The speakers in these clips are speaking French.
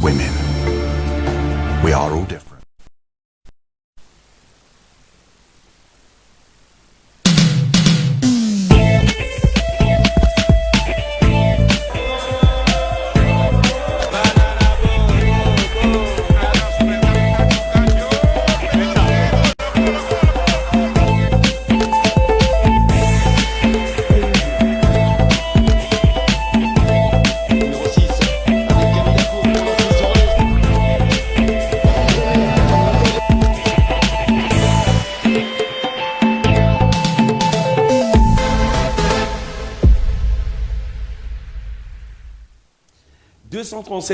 women. We are all different.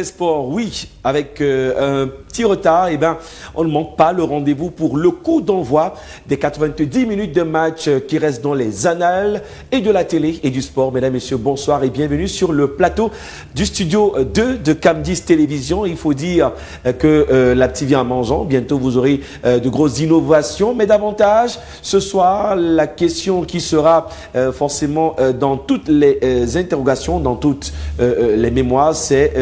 Sport, oui, avec un petit retard, eh ben, on ne manque pas le rendez-vous pour le coup d'envoi des 90 minutes de match qui restent dans les annales et de la télé et du sport. Mesdames, Messieurs, bonsoir et bienvenue sur le plateau du studio 2 de Cam10 Télévision. Il faut dire que l'appétit vient en mangeant. Bientôt, vous aurez de grosses innovations, mais davantage, ce soir, la question qui sera forcément dans toutes les interrogations, dans toutes les mémoires, c'est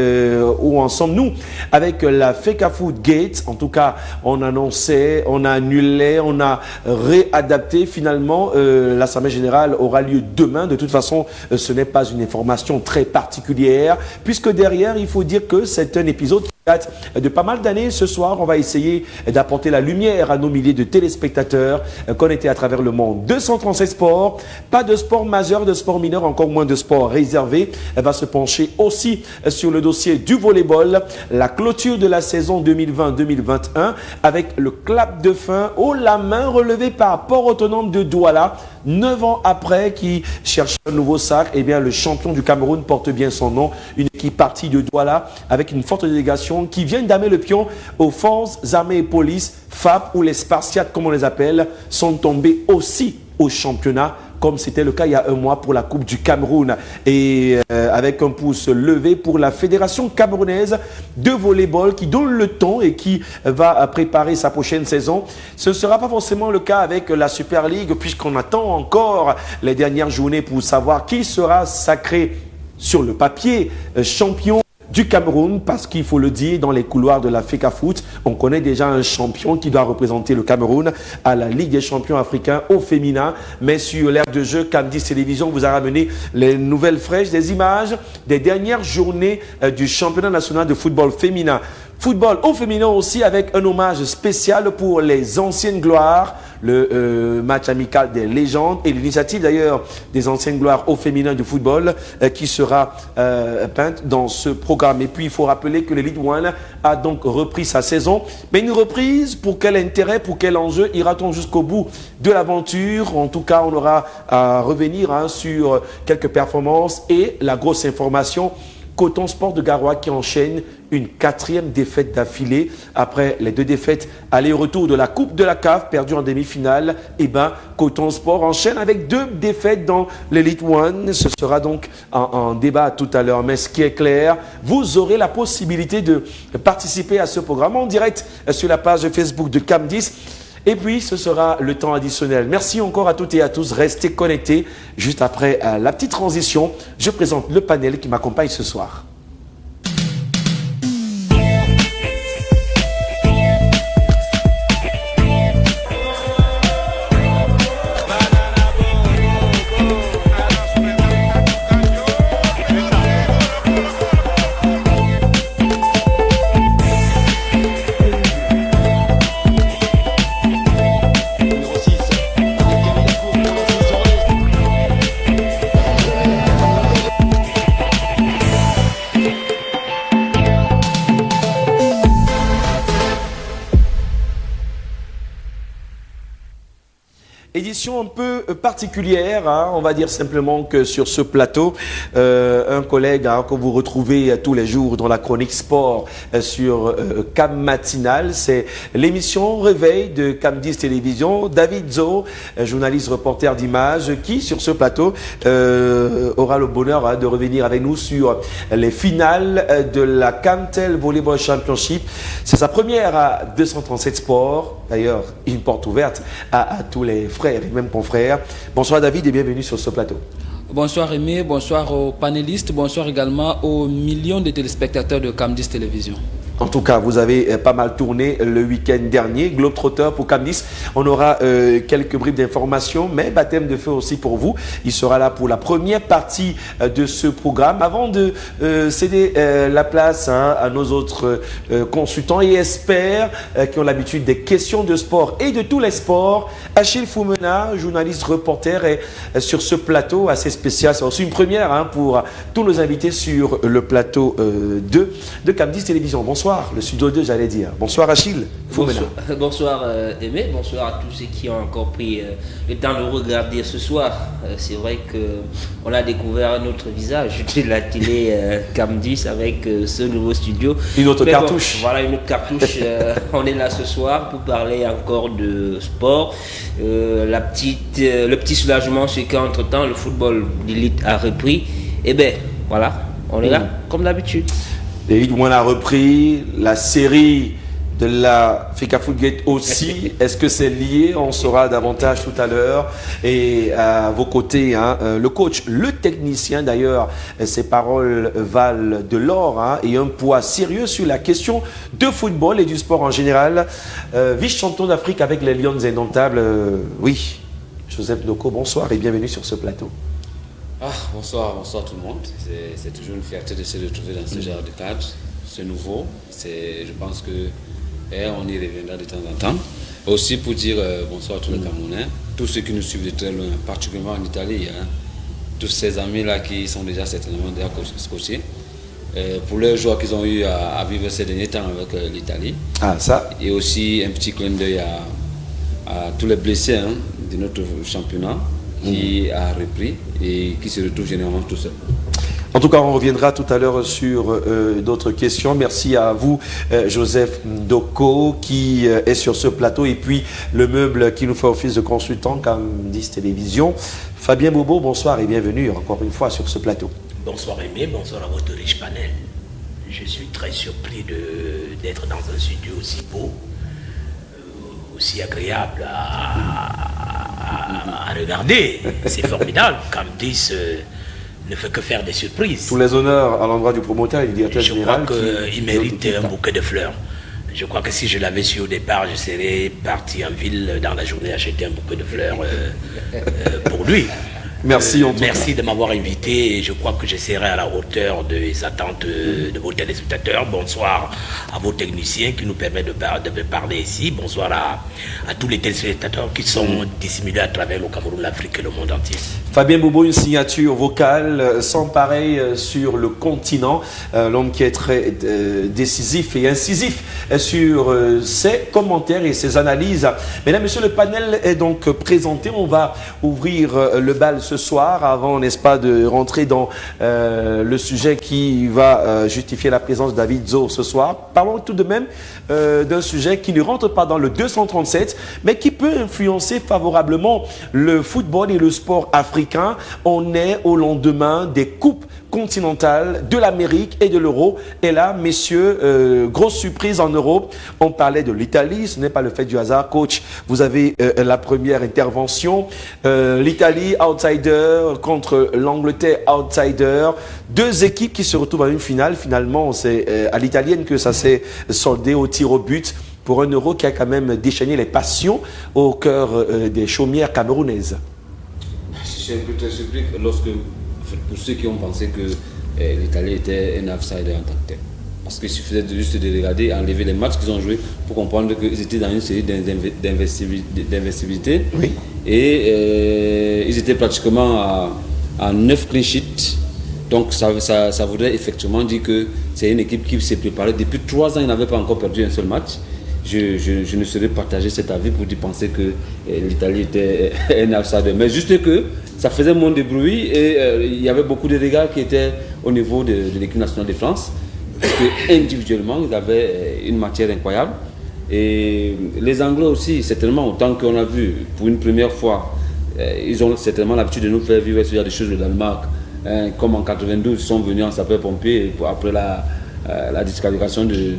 où en sommes-nous avec la FECAFOOT Gate. En tout cas, on annonçait, on a annulé, on a réadapté. Finalement, l'Assemblée générale aura lieu demain. De toute façon, ce n'est pas une information très particulière, puisque derrière, il faut dire que c'est un épisode qui date de pas mal d'années. Ce soir, on va essayer d'apporter la lumière à nos milliers de téléspectateurs connectés à travers le monde. 237 sports, pas de sport majeur, de sport mineur, encore moins de sport réservé. Elle va se pencher aussi sur le dossier du volleyball, la clôture de la saison 2020-2021 avec le clap de fin haut la main relevé par Port Autonome de Douala. 9 ans après, qui cherche un nouveau sac, eh bien, le champion du Cameroun porte bien son nom. Une équipe partie de Douala avec une forte délégation qui vient d'amener le pion aux forces armées et police, FAP ou les Spartiates comme on les appelle, sont tombés aussi au championnat, comme c'était le cas il y a un mois pour la Coupe du Cameroun. Et avec un pouce levé pour la Fédération camerounaise de volleyball qui donne le ton et qui va préparer sa prochaine saison. Ce ne sera pas forcément le cas avec la Super League, puisqu'on attend encore les dernières journées pour savoir qui sera sacré sur le papier champion du Cameroun, parce qu'il faut le dire, dans les couloirs de la FECAFOOT, on connaît déjà un champion qui doit représenter le Cameroun à la Ligue des champions africains au féminin. Mais sur l'aire de jeu, Cam10 Télévision vous a ramené les nouvelles fraîches, des images des dernières journées du championnat national de football féminin. Football au féminin aussi, avec un hommage spécial pour les anciennes gloires, le match amical des légendes et l'initiative d'ailleurs des anciennes gloires au féminin du football qui sera peinte dans ce programme. Et puis il faut rappeler que l'Elite One a donc repris sa saison, mais une reprise pour quel intérêt, pour quel enjeu? Ira-t-on jusqu'au bout de l'aventure? En tout cas, on aura à revenir sur quelques performances et la grosse information. Coton Sport de Garoua qui enchaîne une 4e défaite d'affilée après les 2 défaites aller-retour de la Coupe de la CAF perdue en demi-finale. Et ben, Coton Sport enchaîne avec 2 défaites dans l'Elite One. Ce sera donc en débat tout à l'heure. Mais ce qui est clair, vous aurez la possibilité de participer à ce programme en direct sur la page Facebook de Cam10. Et puis, ce sera le temps additionnel. Merci encore à toutes et à tous. Restez connectés. Juste après la petite transition, je présente le panel qui m'accompagne ce soir. Édition un peu particulière, hein, on va dire simplement que sur ce plateau, un collègue que vous retrouvez tous les jours dans la chronique sport sur Cam Matinal, c'est l'émission Réveil de Cam10 Télévision. David Zo, journaliste reporter d'Images, qui sur ce plateau aura le bonheur de revenir avec nous sur les finales de la Camtel Volleyball Championship. C'est sa première à 237 Sports. D'ailleurs, une porte ouverte à tous les frères et même confrères. Bonsoir David et bienvenue sur ce plateau. Bonsoir Aimé, bonsoir aux panélistes, bonsoir également aux millions de téléspectateurs de Cam10 Télévision. En tout cas, vous avez pas mal tourné le week-end dernier. Globetrotter pour Candice. On aura quelques bribes d'informations, mais baptême de feu aussi pour vous. Il sera là pour la première partie de ce programme. Avant de céder la place à nos autres consultants et experts qui ont l'habitude des questions de sport et de tous les sports, Achille Foumena, journaliste reporter, est sur ce plateau assez spécial. C'est aussi une première pour tous nos invités sur le plateau 2 de Candice Télévision. Bonsoir. Le studio 2, j'allais dire. Bonsoir Achille Foumena. Bonsoir Aimé, bonsoir à tous ceux qui ont encore pris le temps de regarder ce soir. C'est vrai qu'on a découvert un autre visage de la télé Candice avec ce nouveau studio. Une autre cartouche. Bon, voilà, une autre cartouche. On est là ce soir pour parler encore de sport. Le petit soulagement, c'est qu'entre-temps, le football d'élite a repris. Et bien, voilà, on est là comme d'habitude. L'élite One a repris, la série de la FECAFOOT Gate aussi. Est-ce que c'est lié? On saura davantage tout à l'heure. Et à vos côtés, le coach, le technicien d'ailleurs, ses paroles valent de l'or et un poids sérieux sur la question de football et du sport en général. Vice-champion d'Afrique avec les Lions indomptables. Oui, Joseph Ndoko, bonsoir et bienvenue sur ce plateau. Bonsoir tout le monde. C'est toujours une fierté de se retrouver dans ce genre de cadre. C'est nouveau. Je pense que on y reviendra de temps en temps. Aussi pour dire bonsoir à tous les Camerounais, tous ceux qui nous suivent de très loin, particulièrement en Italie. Tous ces amis-là qui sont déjà certainement déjà coachés. Pour les joueurs qu'ils ont eu à vivre ces derniers temps avec l'Italie. Et aussi un petit clin d'œil à tous les blessés de notre championnat qui a repris et qui se retrouve généralement tout seul. En tout cas, on reviendra tout à l'heure sur d'autres questions. Merci à vous, Joseph Ndoko, qui est sur ce plateau, et puis le meuble qui nous fait office de consultant, Candice Télévision. Fabien Bobo, bonsoir et bienvenue encore une fois sur ce plateau. Bonsoir Aimé, bonsoir à votre riche panel. Je suis très surpris d'être dans un studio aussi beau, aussi agréable à regarder. C'est formidable. Candice ne fait que faire des surprises. Tous les honneurs à l'endroit du promoteur et du directeur général. Je crois qu'il mérite un bouquet de fleurs. Je crois que si je l'avais su au départ, je serais parti en ville dans la journée acheter un bouquet de fleurs pour lui. Merci merci de m'avoir invité et je crois que je serai à la hauteur des attentes de vos téléspectateurs. Bonsoir à vos techniciens qui nous permettent de parler ici. Bonsoir à tous les téléspectateurs qui sont dissimulés à travers le Cameroun, l'Afrique et le monde entier. Fabien Bobo, une signature vocale sans pareil sur le continent. L'homme qui est très décisif et incisif sur ses commentaires et ses analyses. Mesdames, Messieurs, le panel est donc présenté. On va ouvrir le bal ce soir, avant, n'est-ce pas, de rentrer dans le sujet qui va justifier la présence de David Zo ce soir. Parlons tout de même d'un sujet qui ne rentre pas dans le 237, mais qui peut influencer favorablement le football et le sport africain. On est au lendemain des coupes continentale de l'Amérique et de l'Euro. Et là, messieurs, grosse surprise en Europe. On parlait de l'Italie, ce n'est pas le fait du hasard. Coach, vous avez la première intervention. L'Italie, outsider, contre l'Angleterre, outsider. Deux équipes qui se retrouvent à une finale. Finalement, c'est à l'italienne que ça s'est soldé au tir au but pour un Euro qui a quand même déchaîné les passions au cœur des chaumières camerounaises. Je suis un peu très surpris lorsque pour ceux qui ont pensé que l'Italie était un outsider en tant que tel. Parce qu'il suffisait juste de regarder, enlever les matchs qu'ils ont joués pour comprendre qu'ils étaient dans une série d'investibilité. Oui. Et ils étaient pratiquement à 9 clean sheets. Donc ça voudrait effectivement dire que c'est une équipe qui s'est préparée. Depuis 3 ans, ils n'avaient pas encore perdu un seul match. Je ne saurais partager cet avis pour penser que l'Italie était un outsider. Mais juste que ça faisait moins de bruit et il y avait beaucoup de dégâts qui étaient au niveau de l'équipe nationale de France. Parce que individuellement, ils avaient une matière incroyable. Et les Anglais aussi, certainement, autant qu'on a vu pour une première fois, ils ont certainement l'habitude de nous faire vivre ce genre de choses au Danemark. Comme en 92, ils sont venus en sapeur-pompier après la disqualification de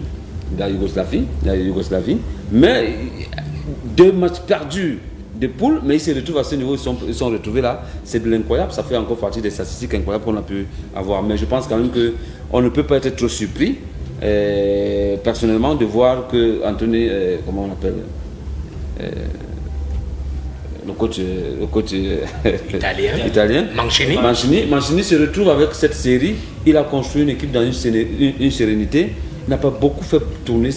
la Yougoslavie. Mais 2 matchs perdus de poule, mais ils se retrouvent à ce niveau, ils sont retrouvés là. C'est de l'incroyable, ça fait encore partie des statistiques incroyables qu'on a pu avoir. Mais je pense quand même qu'on ne peut pas être trop surpris personnellement de voir que Anthony, comment on appelle le coach Italien. Mancini se retrouve avec cette série. Il a construit une équipe dans une sérénité. Il n'a pas beaucoup fait tourner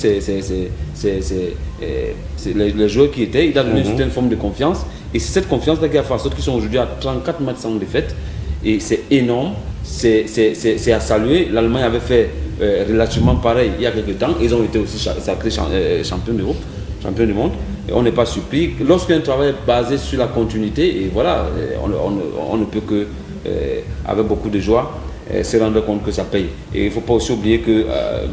les joueurs qui étaient. Il a donné une certaine forme de confiance. Et c'est cette confiance-là qui a fait en sorte qu'ils sont aujourd'hui à 34 matchs sans défaite. Et c'est énorme. C'est à saluer. L'Allemagne avait fait relativement pareil il y a quelques temps. Ils ont été aussi sacrés champions d'Europe, champions du monde. Et on n'est pas surpris. Lorsqu'un travail est basé sur la continuité, et voilà, on ne peut que, avec beaucoup de joie, se rendre compte que ça paye. Et il ne faut pas aussi oublier que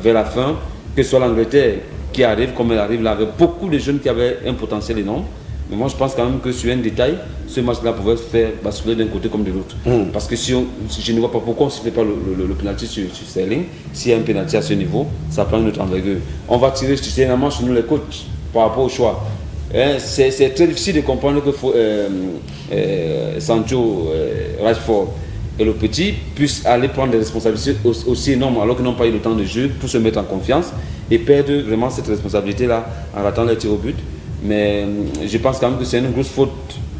vers la fin, que ce soit l'Angleterre qui arrive, comme elle arrive là, avec beaucoup de jeunes qui avaient un potentiel énorme. Mais moi, je pense quand même que sur un détail, ce match-là pouvait se faire basculer d'un côté comme de l'autre. Parce que si je ne vois pas pourquoi on ne se fait pas le penalty sur Sterling. S'il y a un penalty à ce niveau, ça prend une autre envergure. On va tirer généralement sur nous les coachs par rapport au choix. C'est très difficile de comprendre que Sancho, Rashford et le petit puissent aller prendre des responsabilités aussi énormes alors qu'ils n'ont pas eu le temps de jeu pour se mettre en confiance et perdre vraiment cette responsabilité-là en ratant les tirs au but. Mais je pense quand même que c'est une grosse faute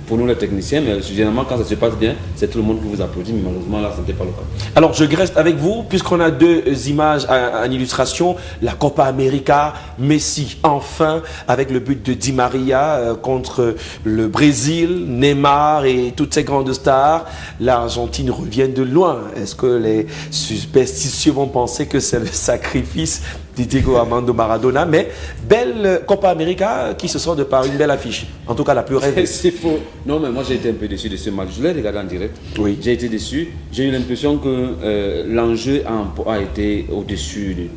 pour nous les techniciens, mais généralement quand ça se passe bien, c'est tout le monde qui vous applaudit, mais malheureusement là, ce n'était pas le cas. Alors je reste avec vous, puisqu'on a deux images en illustration, la Copa América, Messi enfin, avec le but de Di Maria contre le Brésil, Neymar et toutes ces grandes stars. L'Argentine revient de loin. Est-ce que les superstitieux vont penser que c'est le sacrifice de Diego Armando Maradona? Mais belle Copa América qui se sort de par une belle affiche, en tout cas la plus rêvée. C'est faux. Non, mais moi j'ai été un peu déçu de ce match. Je l'ai regardé en direct. Oui. J'ai été déçu. J'ai eu l'impression que l'enjeu a été au-dessus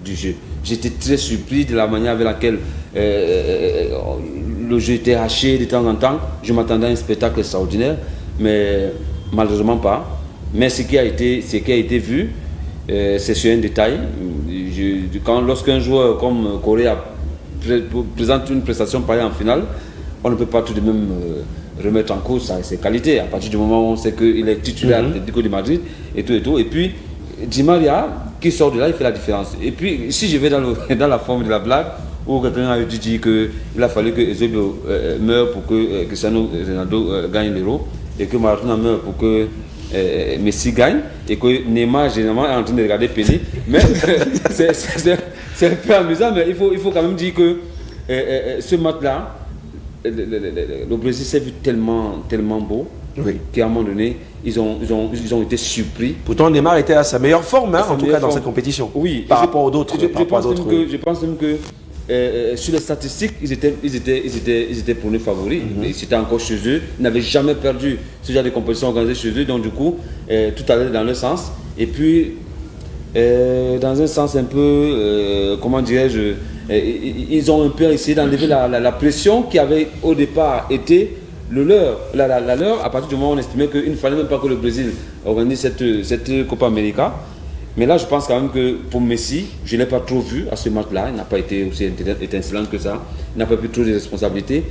du jeu. J'étais très surpris de la manière avec laquelle le jeu était haché de temps en temps. Je m'attendais à un spectacle extraordinaire, mais malheureusement pas. Mais ce qui a été vu, c'est sur un détail. Lorsqu'un joueur comme Correa présente une prestation pareille en finale, on ne peut pas tout de même remettre en cause ses qualités. À partir du moment où on sait qu'il est titulaire de Madrid et tout. Et puis, Di Maria, qui sort de là, il fait la différence. Et puis, si je vais dans la forme de la blague, où quelqu'un a dit qu'il a fallu que Eusebio meure pour que Cristiano Ronaldo gagne l'Euro, et que Maradona meure pour que Messi gagne, et que Neymar généralement est en train de regarder Pelé. Mais c'est un peu amusant, mais il faut quand même dire que ce match-là, le Brésil s'est vu tellement beau, qu'à un moment donné, ils ont été surpris. Pourtant, Neymar était à sa meilleure forme, en tout cas dans cette compétition. Oui. Par rapport aux autres. Je pense même que sur les statistiques, ils étaient pour nous favoris. C'était encore chez eux. Ils n'avaient jamais perdu ce genre de compétition organisée chez eux. Donc du coup, tout allait dans leur sens. Et puis, dans un sens un peu, comment dirais-je, ils ont un peu essayé d'enlever la pression qui avait au départ été la leur, à partir du moment où on estimait qu'il ne fallait même pas que le Brésil organise cette Copa América. Mais là, je pense quand même que pour Messi, je ne l'ai pas trop vu à ce match-là. Il n'a pas été aussi étincelant que ça. Il n'a pas pris trop de responsabilités.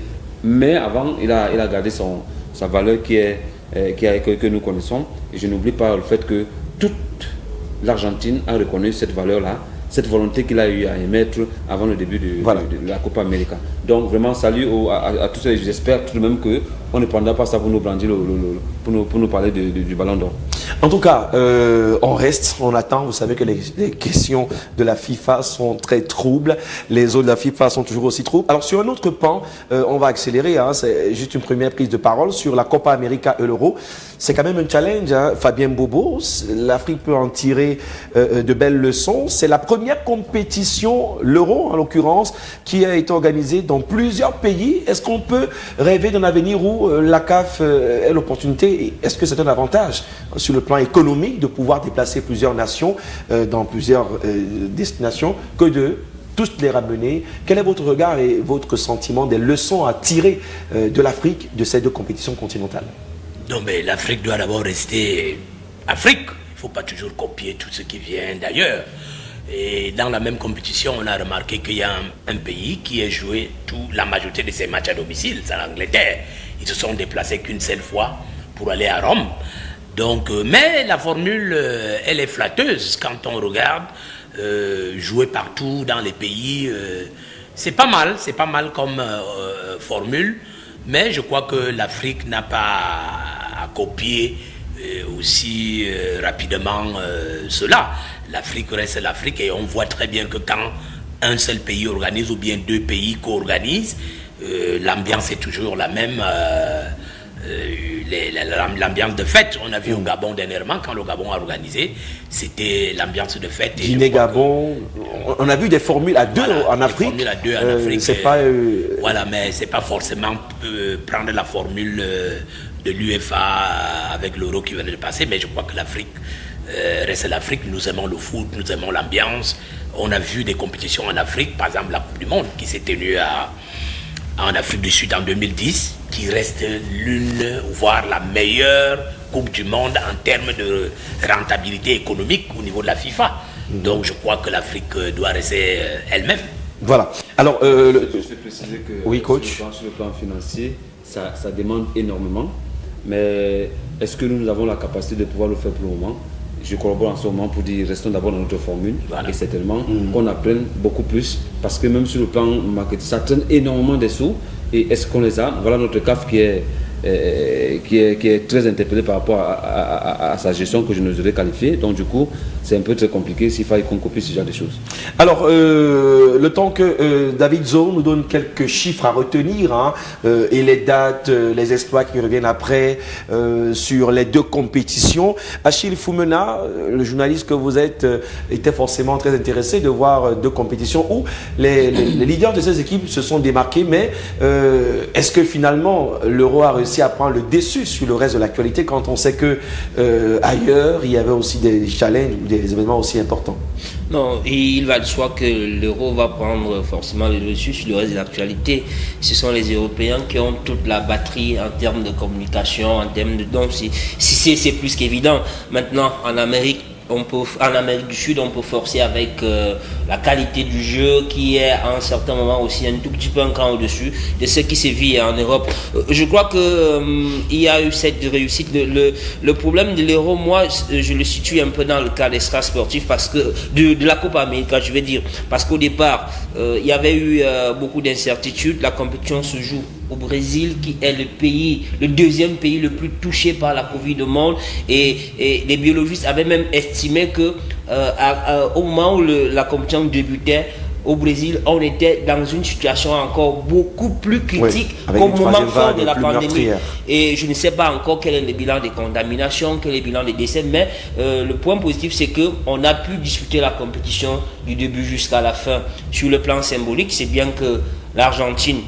Mais avant, il a gardé sa valeur que nous connaissons. Et je n'oublie pas le fait que toute l'Argentine a reconnu cette valeur-là, cette volonté qu'il a eu à émettre avant le début de la Copa América. Donc vraiment, salut à tous ceux. J'espère tout de même qu'on ne prendra pas ça pour nous brandir, pour nous parler du Ballon d'Or. En tout cas, on attend. Vous savez que les questions de la FIFA sont très troubles. Les autres de la FIFA sont toujours aussi troubles. Alors sur un autre pan, on va accélérer. C'est juste une première prise de parole sur la Copa América et l'Euro. C'est quand même un challenge. Fabien Bobo, l'Afrique peut en tirer de belles leçons. C'est la première compétition, l'Euro en l'occurrence, qui a été organisée dans plusieurs pays. Est-ce qu'on peut rêver d'un avenir où la CAF ait l'opportunité? Est-ce que c'est un avantage sur le plan économique de pouvoir déplacer plusieurs nations dans plusieurs destinations que de tous les ramener? Quel est votre regard et votre sentiment des leçons à tirer de l'Afrique de ces deux compétitions continentales? Non, mais l'Afrique doit d'abord rester Afrique. Il ne faut pas toujours copier tout ce qui vient d'ailleurs. Et dans la même compétition, on a remarqué qu'il y a un pays qui a joué la majorité de ses matchs à domicile, c'est l'Angleterre. Ils se sont déplacés qu'une seule fois pour aller à Rome. Donc, mais la formule, elle est flatteuse quand on regarde jouer partout dans les pays. C'est pas mal comme formule, mais je crois que l'Afrique n'a pas à copier aussi rapidement cela. L'Afrique reste l'Afrique et on voit très bien que quand un seul pays organise ou bien deux pays co-organisent, l'ambiance est toujours la même. L'ambiance de fête, on a vu au Gabon dernièrement, quand le Gabon a organisé, c'était l'ambiance de fête. Guinée-Gabon, on a vu des formules à deux en Afrique. Formules à deux en Afrique. C'est pas, voilà, mais c'est pas forcément prendre la formule de l'UEFA avec l'euro qui venait de passer, mais je crois que l'Afrique reste l'Afrique. Nous aimons le foot, nous aimons l'ambiance. On a vu des compétitions en Afrique, par exemple la Coupe du Monde qui s'est tenue en Afrique du Sud en 2010, qui reste l'une, voire la meilleure Coupe du Monde en termes de rentabilité économique au niveau de la FIFA. Donc je crois que l'Afrique doit rester elle-même. Voilà. Alors, je vais préciser que oui, coach. sur le plan financier, ça demande énormément. Mais est-ce que nous avons la capacité de pouvoir le faire pour le moment? Je collabore en ce moment pour dire restons d'abord dans notre formule, voilà. Et certainement qu'on apprenne beaucoup plus, parce que même sur le plan marketing, ça traîne énormément des sous. Et est-ce qu'on les a? Voilà notre CAF qui est très interpellé par rapport à sa gestion que je nous aurais qualifiée. Donc du coup, c'est un peu très compliqué s'il fallait qu'on copie ce genre de choses. Alors, le temps que David Zo nous donne quelques chiffres à retenir, hein, et les dates, les exploits qui reviennent après sur les deux compétitions. Achille Foumena, le journaliste que vous êtes, était forcément très intéressé de voir deux compétitions où les leaders de ces équipes se sont démarqués, mais est-ce que finalement l'Euro a réussi à prendre le dessus sur le reste de l'actualité quand on sait que ailleurs il y avait aussi des challenges, des événements aussi importants? Non, il va de soi que l'Euro va prendre forcément le dessus sur le reste de l'actualité. Ce sont les Européens qui ont toute la batterie en termes de communication, en termes de... Donc c'est plus qu'évident. Maintenant, en Amérique du Sud, on peut forcer avec la qualité du jeu qui est à un certain moment aussi un tout petit peu un cran au-dessus de ce qui se vit en Europe. Je crois qu'il y a eu cette réussite. Le problème de l'Euro, moi, je le situe un peu dans le cadre extra-sportif parce que de la Coupe América, je vais dire. Parce qu'au départ, il y avait eu beaucoup d'incertitudes. La compétition se joue au Brésil, qui est le deuxième pays le plus touché par la Covid au monde. Et les biologistes avaient même estimé que au moment où la compétition débutait au Brésil, on était dans une situation encore beaucoup plus critique qu'au moment fort de la pandémie. Et je ne sais pas encore quel est le bilan des contaminations, quel est le bilan des décès, mais le point positif, c'est qu'on a pu disputer la compétition du début jusqu'à la fin. Sur le plan symbolique, c'est bien que l'Argentine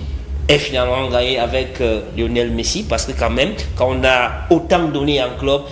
est finalement gagné avec Lionel Messi, parce que quand même, quand on a autant donné en club,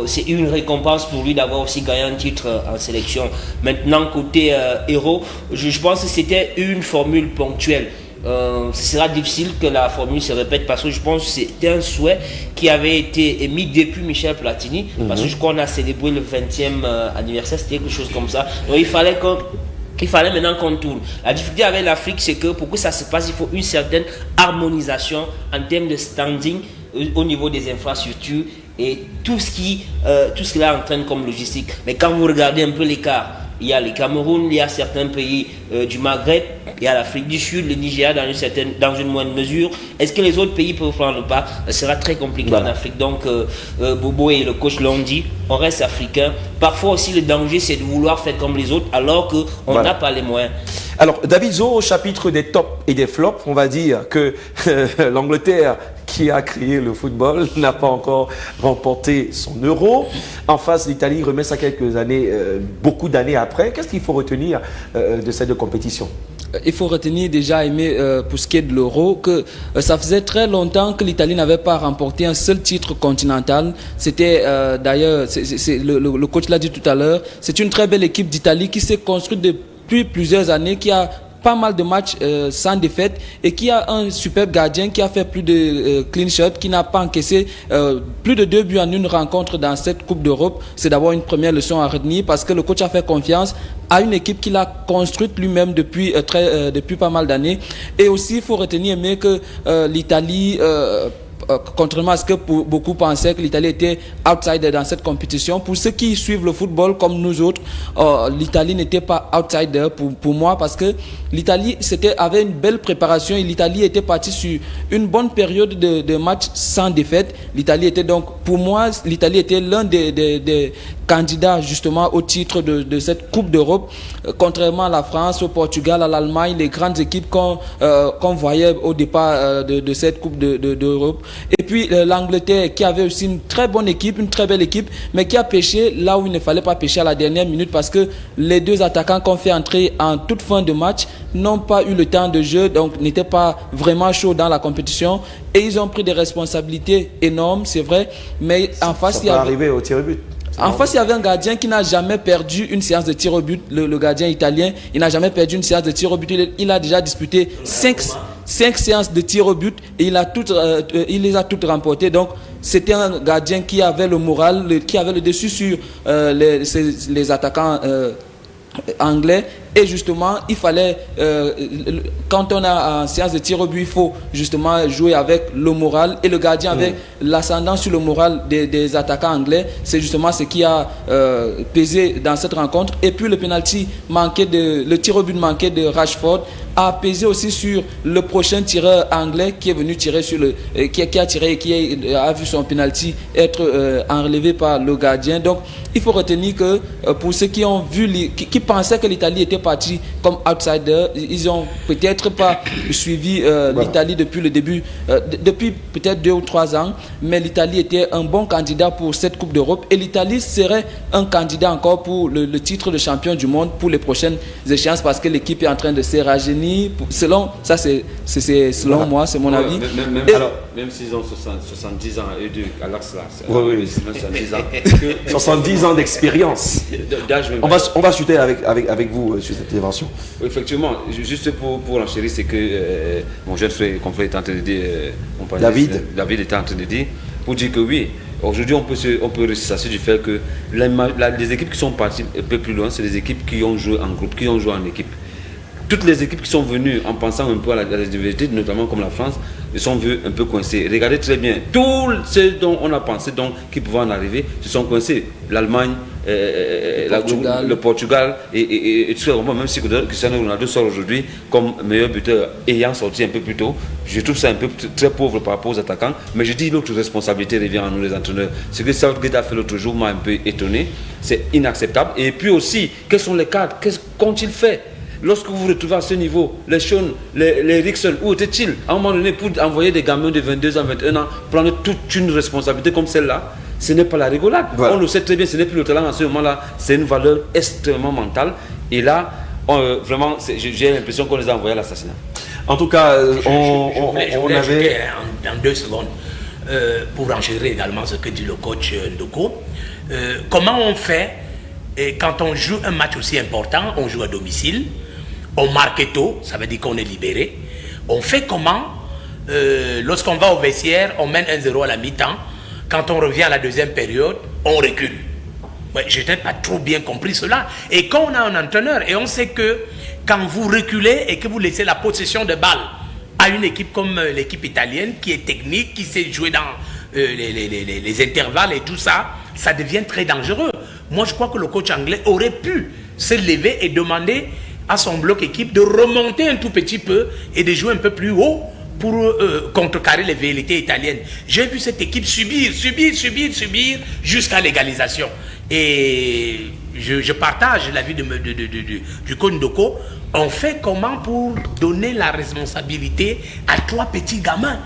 c'est une récompense pour lui d'avoir aussi gagné un titre en sélection. Maintenant, côté héros, je pense que c'était une formule ponctuelle. Ce sera difficile que la formule se répète, parce que je pense que c'était un souhait qui avait été émis depuis Michel Platini, parce que je crois qu'on a célébré le 20e anniversaire, c'était quelque chose comme ça. Donc il fallait maintenant qu'on tourne. La difficulté avec l'Afrique, c'est que pour que ça se passe, il faut une certaine harmonisation en termes de standing au niveau des infrastructures et tout ce qui entraîne comme logistique. Mais quand vous regardez un peu l'écart, il y a le Cameroun, il y a certains pays du Maghreb, il y a l'Afrique du Sud, le Nigeria dans une moindre mesure. Est-ce que les autres pays peuvent prendre le pas? Ce sera très compliqué en Afrique. Donc, Bobo et le coach l'ont dit, on reste africain. Parfois aussi, le danger, c'est de vouloir faire comme les autres alors qu'on n'a pas les moyens. Alors, David Zo, au chapitre des tops et des flops, on va dire que l'Angleterre, qui a créé le football, n'a pas encore remporté son Euro. En face, l'Italie remet ça quelques années, beaucoup d'années après. Qu'est-ce qu'il faut retenir de ces deux compétitions? Il faut retenir déjà, pour ce qui est de l'Euro, que ça faisait très longtemps que l'Italie n'avait pas remporté un seul titre continental. C'était d'ailleurs, le coach l'a dit tout à l'heure, c'est une très belle équipe d'Italie qui s'est construite depuis plusieurs années, qui a pas mal de matchs sans défaite et qui a un superbe gardien qui a fait plus de clean shot, qui n'a pas encaissé plus de 2 buts en une rencontre dans cette Coupe d'Europe. C'est d'abord une première leçon à retenir, parce que le coach a fait confiance à une équipe qu'il a construite lui-même depuis pas mal d'années. Et aussi, il faut retenir que l'Italie contrairement à ce que beaucoup pensaient que l'Italie était outsider dans cette compétition, pour ceux qui suivent le football comme nous autres, l'Italie n'était pas outsider pour moi, parce que l'Italie avait une belle préparation et l'Italie était partie sur une bonne période de matchs sans défaite. L'Italie était donc, pour moi, l'Italie était l'un des candidats justement au titre de cette Coupe d'Europe, contrairement à la France, au Portugal, à l'Allemagne, les grandes équipes qu'on voyait au départ de cette Coupe d'Europe. Et puis l'Angleterre, qui avait aussi une très bonne équipe, une très belle équipe, mais qui a pêché là où il ne fallait pas pêcher à la dernière minute, parce que les deux attaquants qu'on fait entrer en toute fin de match n'ont pas eu le temps de jeu, donc n'étaient pas vraiment chauds dans la compétition, et ils ont pris des responsabilités énormes, c'est vrai, mais en face, il y arrivé au tir au but. En face, il y avait un gardien qui n'a jamais perdu une séance de tir au but. Le gardien italien, il n'a jamais perdu une séance de tir au but. Il a déjà disputé 5 séances de tir au but et il les a toutes remportées. Donc, c'était un gardien qui avait le moral, qui avait le dessus sur les attaquants anglais. Et justement, il fallait, quand on a en séance de tir au but, il faut justement jouer avec le moral, et le gardien avec l'ascendant sur le moral des attaquants anglais. C'est justement ce qui a pesé dans cette rencontre. Et puis le le tir au but manqué de Rashford a pesé aussi sur le prochain tireur anglais qui est venu tirer sur qui a tiré et qui a vu son penalty être enlevé par le gardien. Donc il faut retenir que pour ceux qui ont vu, qui pensaient que l'Italie était partie comme outsider, ils ont peut-être pas suivi l'Italie depuis le début, depuis peut-être 2 ou 3 ans, mais l'Italie était un bon candidat pour cette Coupe d'Europe, et l'Italie serait un candidat encore pour le titre de champion du monde pour les prochaines échéances, parce que l'équipe est en train de se rajeunir. Selon moi, c'est mon avis. Même s'ils ont 70 ans, eux deux, à l'axe là. Oui. 70 ans. 70 ans d'expérience. On va chuter avec vous sur cette intervention. Effectivement, juste pour enchérir, c'est que mon jeune frère, confrère, est en train de dire, David était en train de dire, pour dire que oui, aujourd'hui on peut s'assurer du fait que les équipes qui sont parties un peu plus loin, c'est des équipes qui ont joué en groupe, qui ont joué en équipe. Toutes les équipes qui sont venues en pensant un peu à la diversité, notamment comme la France, ils sont venues un peu coincées. Regardez très bien, tout ce dont on a pensé qui pouvait en arriver, se sont coincés. L'Allemagne, le Portugal et tout ça. Même si Cristiano Ronaldo sort aujourd'hui comme meilleur buteur ayant sorti un peu plus tôt, je trouve ça un peu très pauvre par rapport aux attaquants. Mais je dis l'autre responsabilité revient à nous les entraîneurs. Ce que Southgate a fait l'autre jour m'a un peu étonné. C'est inacceptable. Et puis aussi, quels sont les cadres? Qu'ont-ils fait? Lorsque vous vous retrouvez à ce niveau, les Sean, les Rickson, où étaient-ils à un moment donné pour envoyer des gamins de 22 ans, 21 ans, prendre toute une responsabilité comme celle-là? Ce n'est pas la rigolade. Voilà. On le sait très bien, ce n'est plus le talent en ce moment-là, c'est une valeur extrêmement mentale. Et là, vraiment, j'ai l'impression qu'on les a envoyés à l'assassinat. En tout cas, on avait... En 2 secondes, pour enchérir également ce que dit le coach Ndoko, comment on fait quand on joue un match aussi important, on joue à domicile, on marque tôt, ça veut dire qu'on est libéré. On fait comment lorsqu'on va au vestiaire, on mène 1-0 à la mi-temps. Quand on revient à la deuxième période, on recule. Ouais, je n'ai pas trop bien compris cela. Et quand on a un entraîneur, et on sait que quand vous reculez et que vous laissez la possession de balle à une équipe comme l'équipe italienne, qui est technique, qui sait jouer dans les intervalles et tout ça, ça devient très dangereux. Moi, je crois que le coach anglais aurait pu se lever et demander à son bloc équipe de remonter un tout petit peu et de jouer un peu plus haut pour contrecarrer les velléités italiennes. J'ai vu cette équipe subir jusqu'à l'égalisation. Et je partage l'avis du coach Ndoko. On fait comment pour donner la responsabilité à 3 petits gamins?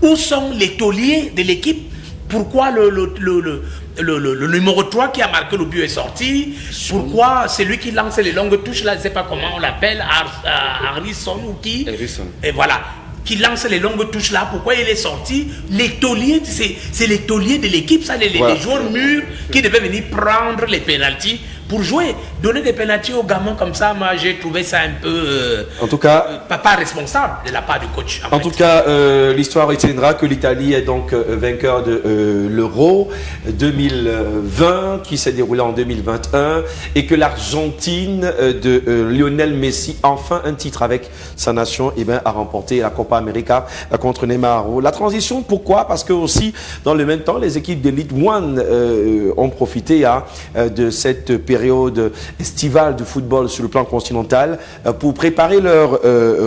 Où sont les tauliers de l'équipe? Pourquoi le numéro 3 qui a marqué le but est sorti? Pourquoi celui qui lance les longues touches, là, je ne sais pas comment on l'appelle, Harrison ou qui? Harrison. Et voilà, qui lance les longues touches là, pourquoi il est sorti? Les tauliers, c'est les tauliers de l'équipe, ça, les joueurs mûrs qui devaient venir prendre les pénaltys pour jouer. donner des pénaltys aux gamins comme ça, moi j'ai trouvé ça un peu En tout cas, pas responsable de la part du coach. En tout cas, l'histoire retiendra que l'Italie est donc vainqueur de l'Euro 2020 qui s'est déroulé en 2021 et que l'Argentine de Lionel Messi, enfin un titre avec sa nation, a remporté la Copa América contre Neymar. La transition, pourquoi? Parce que aussi, dans le même temps, les équipes d'Elite One ont profité de cette période estivale du football sur le plan continental pour préparer leur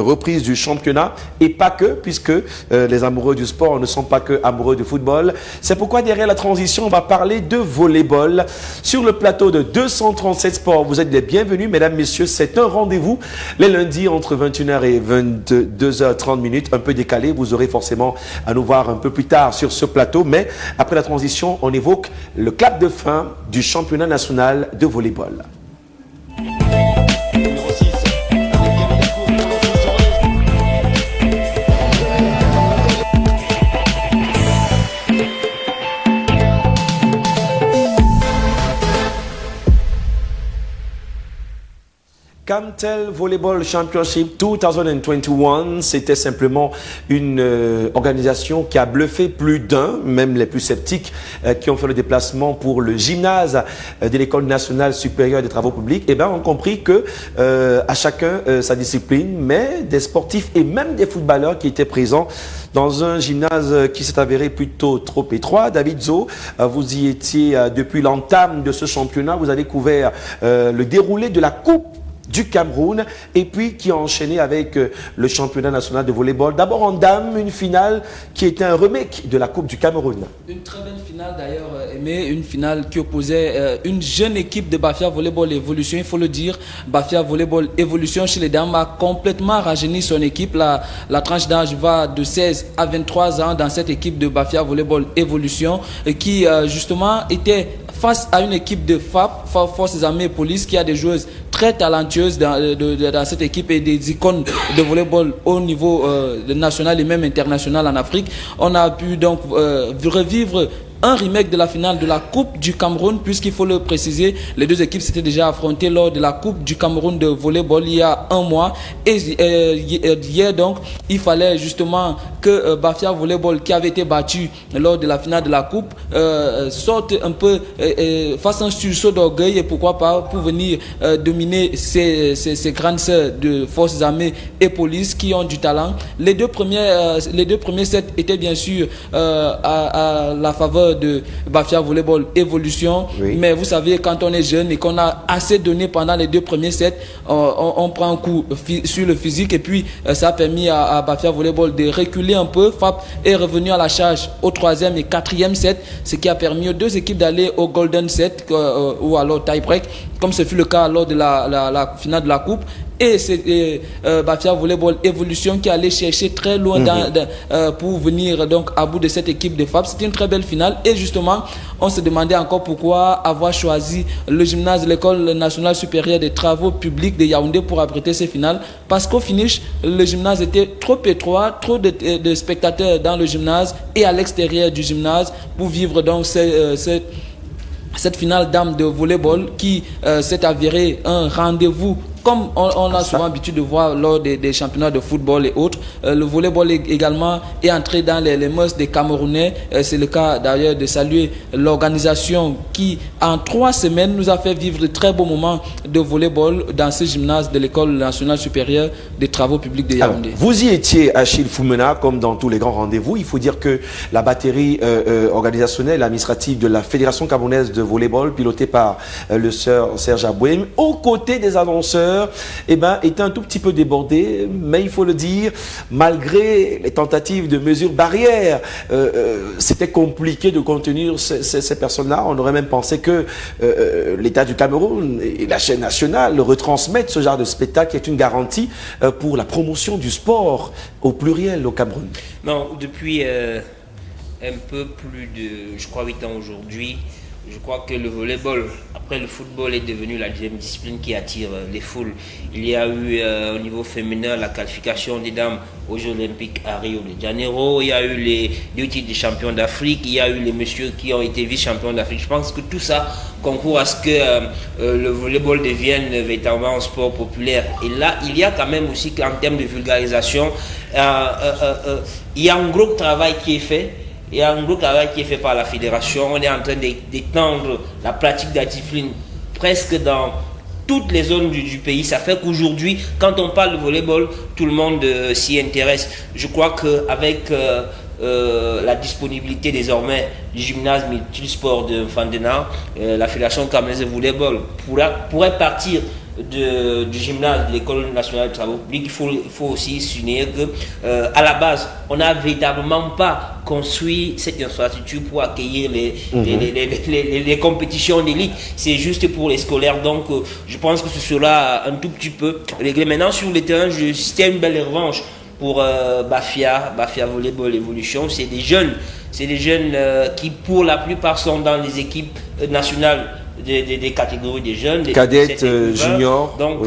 reprise du championnat et pas que, puisque les amoureux du sport ne sont pas que amoureux du football. C'est pourquoi derrière la transition, on va parler de volleyball. Sur le plateau de 237 Sports, vous êtes les bienvenus, mesdames, messieurs. C'est un rendez-vous les lundis entre 21h et 22h30, un peu décalé. Vous aurez forcément à nous voir un peu plus tard sur ce plateau. Mais après la transition, on évoque le clap de fin du championnat national de volleyball. Camtel Volleyball Championship 2021, c'était simplement une organisation qui a bluffé plus d'un, même les plus sceptiques qui ont fait le déplacement pour le gymnase de l'École nationale supérieure des travaux publics, ont compris que à chacun sa discipline, mais des sportifs et même des footballeurs qui étaient présents dans un gymnase qui s'est avéré plutôt trop étroit. David Zo, vous y étiez depuis l'entame de ce championnat, vous avez couvert le déroulé de la Coupe du Cameroun et puis qui a enchaîné avec le championnat national de volleyball. D'abord en dames, une finale qui était un remake de la Coupe du Cameroun. Une très belle finale d'ailleurs, Aimé, une finale qui opposait une jeune équipe de Bafia Volleyball Evolution, il faut le dire. Bafia Volleyball Evolution chez les dames a complètement rajeuni son équipe. La tranche d'âge va de 16 à 23 ans dans cette équipe de Bafia Volleyball Evolution qui justement était face à une équipe de FAP, Forces Armées et Police, qui a des joueuses très talentueuses dans cette équipe et des icônes de volleyball au niveau national et même international en Afrique. On a pu donc revivre un remake de la finale de la Coupe du Cameroun, puisqu'il faut le préciser, les deux équipes s'étaient déjà affrontées lors de la Coupe du Cameroun de volleyball il y a un mois. Et hier donc, il fallait justement que Bafia Volleyball, qui avait été battu lors de la finale de la Coupe, sorte un peu, fasse un sursaut d'orgueil et pourquoi pas pour venir dominer ces grandes sœurs de Forces Armées et Police qui ont du talent. Les deux premiers sets étaient bien sûr à la faveur de Bafia Volleyball Evolution, oui. Mais vous savez, quand on est jeune et qu'on a assez donné pendant les deux premiers sets, on prend un coup sur le physique et puis ça a permis à Bafia Volleyball de reculer un peu. FAP est revenu à la charge au troisième et quatrième set, ce qui a permis aux deux équipes d'aller au golden set ou alors tie break, comme ce fut le cas lors de la finale de la Coupe. Et c'est Bafia Volleyball Evolution qui allait chercher très loin pour venir donc à bout de cette équipe de FAP. C'était une très belle finale et justement on se demandait encore pourquoi avoir choisi le gymnase de l'École nationale supérieure des travaux publics de Yaoundé pour abriter ces finales, parce qu'au finish le gymnase était trop étroit, trop de spectateurs dans le gymnase et à l'extérieur du gymnase pour vivre donc cette finale dames de volleyball qui s'est avérée un rendez-vous comme on a souvent l'habitude de voir lors des championnats de football et autres. Le volleyball également est entré dans les mœurs des Camerounais. C'est le cas d'ailleurs de saluer l'organisation qui, en 3 semaines, nous a fait vivre de très beaux moments de volleyball dans ce gymnase de l'École nationale supérieure des travaux publics de Yaoundé. Alors, vous y étiez, Achille Foumena, comme dans tous les grands rendez-vous. Il faut dire que la batterie organisationnelle et administrative de la Fédération camerounaise de volleyball, pilotée par le sœur Serge Abouem, aux côtés des annonceurs, était un tout petit peu débordé, mais il faut le dire, malgré les tentatives de mesures barrières, c'était compliqué de contenir ces personnes-là. On aurait même pensé que l'État du Cameroun et la chaîne nationale retransmettent ce genre de spectacle qui est une garantie pour la promotion du sport au pluriel au Cameroun. Non, depuis un peu plus de, je crois, 8 ans aujourd'hui, Je crois que le volleyball, après le football, est devenu la deuxième discipline qui attire les foules. Il y a eu au niveau féminin la qualification des dames aux Jeux Olympiques à Rio de Janeiro. Il y a eu les 2 titres de champion d'Afrique. Il y a eu les messieurs qui ont été vice-champions d'Afrique. Je pense que tout ça concourt à ce que le volleyball devienne véritablement un sport populaire. Et là, il y a quand même aussi qu'en termes de vulgarisation, il y a un gros travail qui est fait. Il y a un gros travail qui est fait par la fédération. On est en train d'étendre la pratique de la discipline presque dans toutes les zones du pays. Ça fait qu'aujourd'hui, quand on parle de volleyball, tout le monde s'y intéresse. Je crois qu'avec la disponibilité désormais du gymnase multisport de Fandena, la fédération camerounaise de volleyball pourrait partir du gymnase de l'école nationale de travaux publics. Il faut aussi souligner que à la base, on n'a véritablement pas construit cette infrastructure pour accueillir les compétitions d'élite. C'est juste pour les scolaires. Donc, je pense que ce sera un tout petit peu réglé. Maintenant, sur le terrain, c'était une belle revanche pour Bafia Volleyball Evolution. C'est des jeunes qui, pour la plupart, sont dans les équipes nationales des catégories des jeunes, des cadettes, juniors. Donc,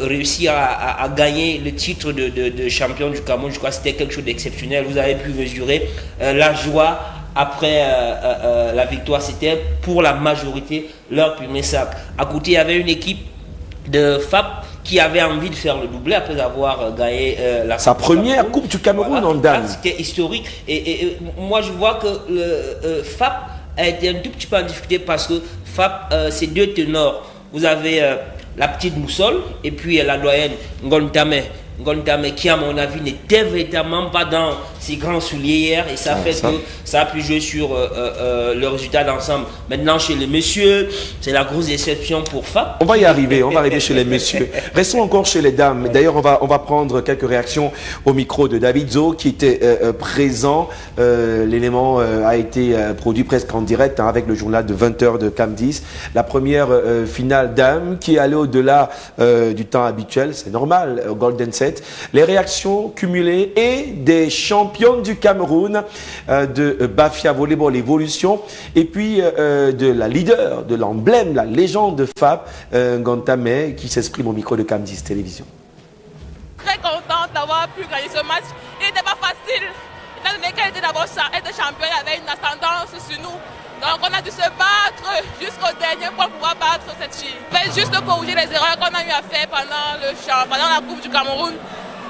réussir à gagner le titre de champion du Cameroun, je crois que c'était quelque chose d'exceptionnel. Vous avez pu mesurer la joie après la victoire. C'était pour la majorité leur premier sac. À côté, il y avait une équipe de FAP qui avait envie de faire le doublé après avoir gagné sa première Coupe du Cameroun en dames. C'était historique. Et moi, je vois que le FAP a été un tout petit peu en difficulté parce que FAP, c'est 2 ténors. Vous avez la petite Moussol et puis la doyenne Ngontame, qui à mon avis n'était véritablement pas dans ses grands souliers hier, et ça fait que ça a pu jouer sur le résultat d'ensemble. Maintenant chez les messieurs, c'est la grosse déception pour FAP. On va y arriver, chez les messieurs. Restons encore chez les dames. D'ailleurs, on va prendre quelques réactions au micro de David Zo qui était présent. L'élément a été produit presque en direct avec le journal de 20h de CAM10. La première finale dame qui est allée au-delà du temps habituel, c'est normal, au Golden Set. Les réactions cumulées et des championnes du Cameroun de Bafia Volleyball Evolution et puis de la leader, de l'emblème, la légende de FAP, Ngontame, qui s'exprime au micro de CAM10 Télévision. Très contente d'avoir pu gagner ce match. Il n'était pas facile, étant donné qu'elle était d'abord championne, elle avait une ascendance sur nous. Donc on a dû se battre jusqu'au dernier pour pouvoir battre cette fille. On fait juste corriger les erreurs qu'on a eu à faire pendant la Coupe du Cameroun